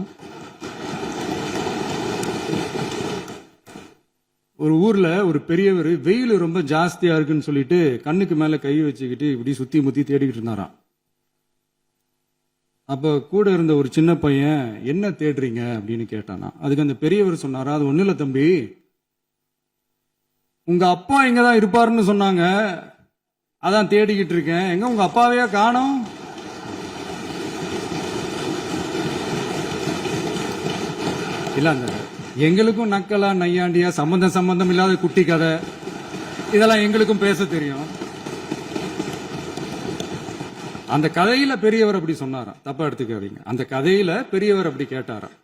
ஒரு ஊர்ல ஒரு பெரியவர் வெயில் ரொம்ப ஜாஸ்தியா இருக்குன்னு சொல்லிட்டு கண்ணுக்கு மேல கை வச்சுக்கிட்டு இப்படி சுத்தி முத்தி தேடிக்கிட்டு இருந்தாராம். அப்ப கூட இருந்த ஒரு சின்ன பையன் என்ன தேடுறீங்க அப்படின்னு கேட்டானா. அதுக்கு அந்த பெரியவர் சொன்னாரா, அது ஒண்ணு இல்ல தம்பி, உங்க அப்பா இங்கதான் இருப்பாருன்னு சொன்னாங்க, அதான் தேடிக்கிட்டு இருக்கேன். எங்க உங்க அப்பாவையா காணோம்? இல்ல அந்த எங்களுக்கும் நக்கலா நையாண்டியா சம்பந்தம் இல்லாத குட்டி கதை இதெல்லாம் எங்களுக்கும் பேச தெரியும். அந்த கதையில பெரியவர் அப்படி சொன்னாராம், தப்பா எடுத்துக்காதீங்க. அந்த கதையில பெரியவர் அப்படி கேட்டாராம்.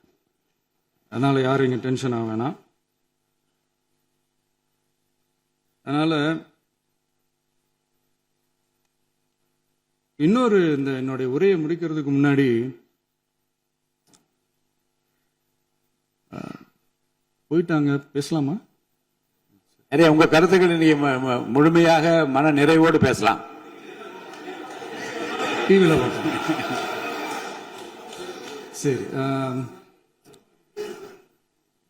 அதனால யாரும் இங்க டென்ஷன் ஆக வேணாம். அதனால இன்னொரு இந்த என்னுடைய உரையை முடிக்கிறதுக்கு முன்னாடி போயிட்டாங்க, பேசலாமா? நிறைய உங்க கருத்துக்களை நீங்க முழுமையாக மன நிறைவோடு பேசலாம். டிவியில சரி.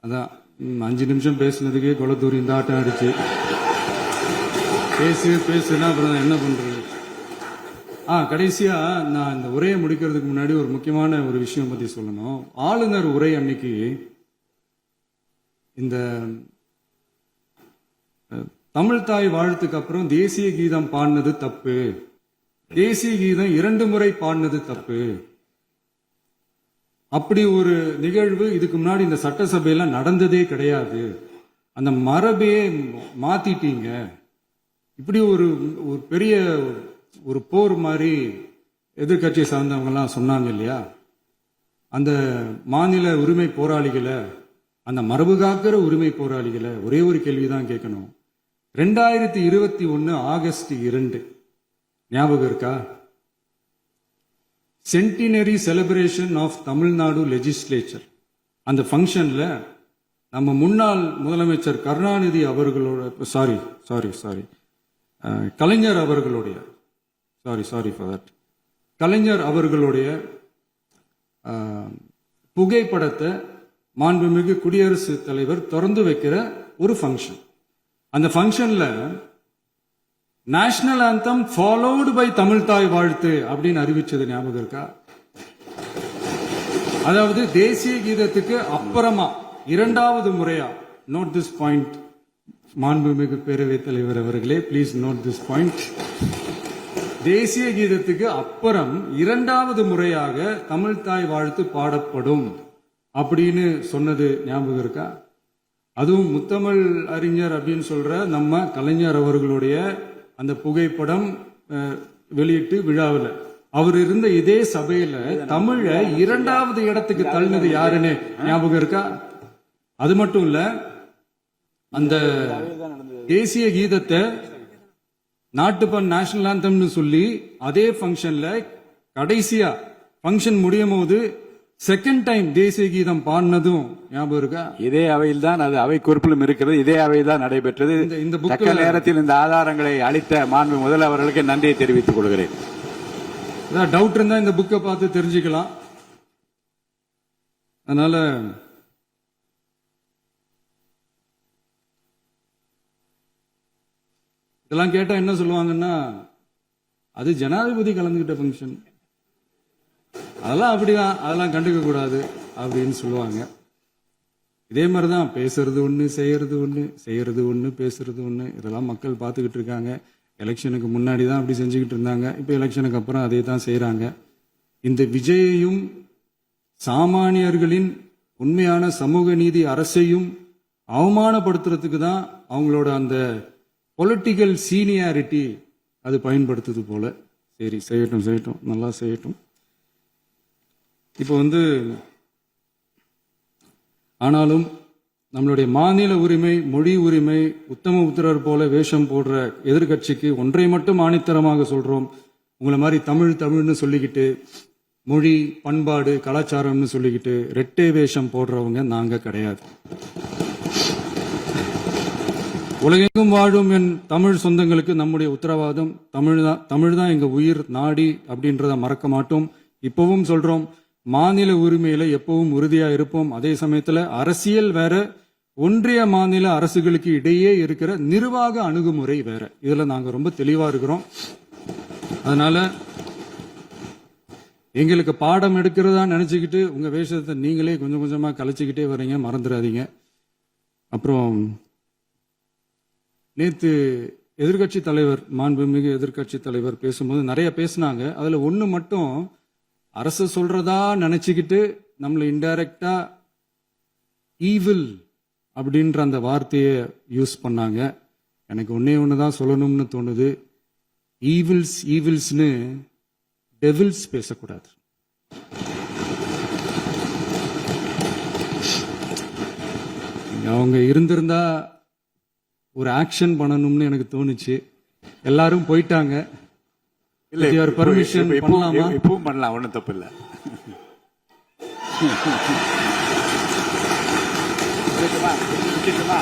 அதான் 5 நிமிஷம் பேசுனதுக்கே கொளத்தூரி இந்த ஆட்டம் அடிச்சு பேசுனா அப்புறம் என்ன பண்றது? கடைசியா நான் இந்த உரையை முடிக்கிறதுக்கு முன்னாடி ஒரு முக்கியமான ஒரு விஷயம் பத்தி சொல்லணும். ஆளுநர் உரை அன்னைக்கு இந்த தமிழ் தாய் வாழ்த்துக்கு அப்புறம் தேசிய கீதம் பாடினது தப்பு, தேசிய கீதம் 2 முறை பாடினது தப்பு, அப்படி ஒரு நிகழ்வு இதுக்கு முன்னாடி இந்த சட்டசபையில நடந்ததே கிடையாது, அந்த மரபையே மாத்திட்டீங்க, இப்படி ஒரு பெரிய ஒரு போர் மாதிரி எதிர்கட்சி சார்ந்தவங்க எல்லாம் சொன்னாங்க இல்லையா? அந்த மாநில உரிமை போராளிகளை, அந்த மரபு காக்கிற உரிமை போராளிகளை ஒரே ஒரு கேள்விதான் கேட்கணும். 2021 ஆகஸ்ட் 2 ஞாபகம் இருக்கா? Centenary celebration of Tamil Nadu legislature. அந்த ஃபங்க்ஷன்ல நம்ம முன்னாள் முதலமைச்சர் கருணாநிதி அவர்களோட கலைஞர் அவர்களுடைய கலைஞர் அவர்களுடைய புகைப்படத்தை மாண்புமிகு குடியரசுத் தலைவர் திறந்து வைக்கிற ஒரு ஃபங்க்ஷன். அந்த ஃபங்க்ஷன்ல national anthem followed by Tamil Thai Vazhthu அப்படின்னு அறிவிச்சது ஞாபகம் இருக்கா? அதாவது தேசிய கீதத்துக்கு அப்புறமா 2வது முறையா, நோட் திஸ் பாயிண்ட் மாண்புமிகு பேரவைத் தலைவர் அவர்களே, பிளீஸ் நோட் திஸ் பாயிண்ட். தேசிய கீதத்துக்கு அப்புறம் 2வது முறையாக தமிழ் தாய் வாழ்த்து பாடப்படும் அப்படின்னு சொன்னது ஞாபகம் இருக்கா? அதுவும் முத்தமிழ் அறிஞர் அப்படின்னு சொல்ற நம்ம கலைஞர் அவர்களுடைய அந்த புகைப்படம் வெளியிட்டு விழாவில் அவர் இருந்த இதே சபையில தமிழ 2வது இடத்துக்கு தள்ளினது யாருன்னு ஞாபகம் இருக்கா? அது மட்டும் இல்ல, அந்த தேசிய கீதத்தை நாட்டுப்பண் நேஷனல் ஆந்தம்னு சொல்லி அதே ஃபங்க்ஷன்ல கடைசியா ஃபங்க்ஷன் முடியும் போது செகண்ட் டைம் தேசிய கீதம் பாடினதும் ஞாபகம் இருக்கா? இதே அவையில் தான், அது அவை குறிப்பிலும் இருக்கிறது, இதே அவையில் தான் நடைபெற்றது. இந்த தக்க நேரத்தில் இந்த ஆதாரங்களை அளித்த மாண்பு முதல் அவர்களுக்கு நன்றியை தெரிவித்துக் கொள்கிறேன். டவுட் இருந்தா இந்த புக்கை பார்த்து தெரிஞ்சுக்கலாம். அதனால இதெல்லாம் கேட்டா என்ன சொல்லுவாங்கன்னா, அது ஜனாதிபதி கலந்துகிட்ட ஃபங்க்ஷன், அதெல்லாம் அப்படிதான், அதெல்லாம் கண்டுக்க கூடாது அப்படின்னு சொல்லுவாங்க. இதே மாதிரி தான் பேசுறது ஒன்று, செய்யறது ஒன்று, செய்யறது ஒன்று, பேசுறது ஒன்று. இதெல்லாம் மக்கள் பார்த்துக்கிட்டு இருக்காங்க. எலெக்ஷனுக்கு முன்னாடி தான் அப்படி செஞ்சுக்கிட்டு இருந்தாங்க. இப்போ எலெக்ஷனுக்கு அப்புறம் அதே தான் செய்கிறாங்க. இந்த விஜயையும் சாமானியர்களின் உண்மையான சமூக நீதி அரசையும் அவமானப்படுத்துறதுக்கு தான் அவங்களோட அந்த பொலிட்டிக்கல் சீனியாரிட்டி அது பயன்படுத்துது போல. சரி, செய்யட்டும் செய்யட்டும், நல்லா செய்யட்டும். இப்போ ஆனாலும் நம்மளுடைய மாநில உரிமை, மொழி உரிமை, உத்தம உத்தரர் போல வேஷம் போடுற எதிர்கட்சிக்கு ஒன்றை மட்டும் ஆணித்தரமாக சொல்றோம். உங்களை மாதிரி தமிழ்னு சொல்லிக்கிட்டு, மொழி, பண்பாடு, கலாச்சாரம்னு சொல்லிக்கிட்டு ரெட்டை வேஷம் போடுறவங்க நாங்க கிடையாது. உலகெங்கும் வாழும் என் தமிழ் சொந்தங்களுக்கு நம்முடைய உத்தரவாதம் தமிழ் தான் எங்க உயிர் நாடி அப்படின்றத மறக்க மாட்டோம். இப்பவும் சொல்றோம், மாநில உரிமையில எப்பவும் உறுதியா இருப்போம். அதே சமயத்துல அரசியல் வேற, ஒன்றிய மாநில அரசுகளுக்கு இடையே இருக்கிற நிர்வாக அணுகுமுறை வேற. இதுல நாங்க ரொம்ப தெளிவா இருக்கிறோம். அதனால எங்களுக்கு பாடம் எடுக்கிறதா நினைச்சுக்கிட்டு உங்க வேஷத்தை நீங்களே கொஞ்சம் கொஞ்சமா கலைச்சிக்கிட்டே வர்றீங்க, மறந்துடாதீங்க. அப்புறம் நேத்து எதிர்கட்சி தலைவர், மாண்புமிகு எதிர்கட்சி தலைவர் பேசும்போது நிறைய பேசினாங்க. அதுல ஒண்ணு மட்டும், அரசு சொல்றதா நினைச்சுக்கிட்டு நம்மளை இன்டைரக்டா ஈவில் அப்படின்ற அந்த வார்த்தையை யூஸ் பண்ணாங்க. எனக்கு ஒண்ணுதான் சொல்லணும்னு தோணுது. ஈவில்ஸ்னு டெவில்ஸ் பேசக்கூடாது. அவங்க இருந்திருந்தா ஒரு ஆக்ஷன் பண்ணணும்னு எனக்கு தோணுச்சு. எல்லாரும் போயிட்டாங்க. இல்ல, பர்மிஷன் பண்ணலாமா? இப்பவும் பண்ணலாம், ஒண்ணும் தப்பு இல்ல. நிக்கட்டுமா?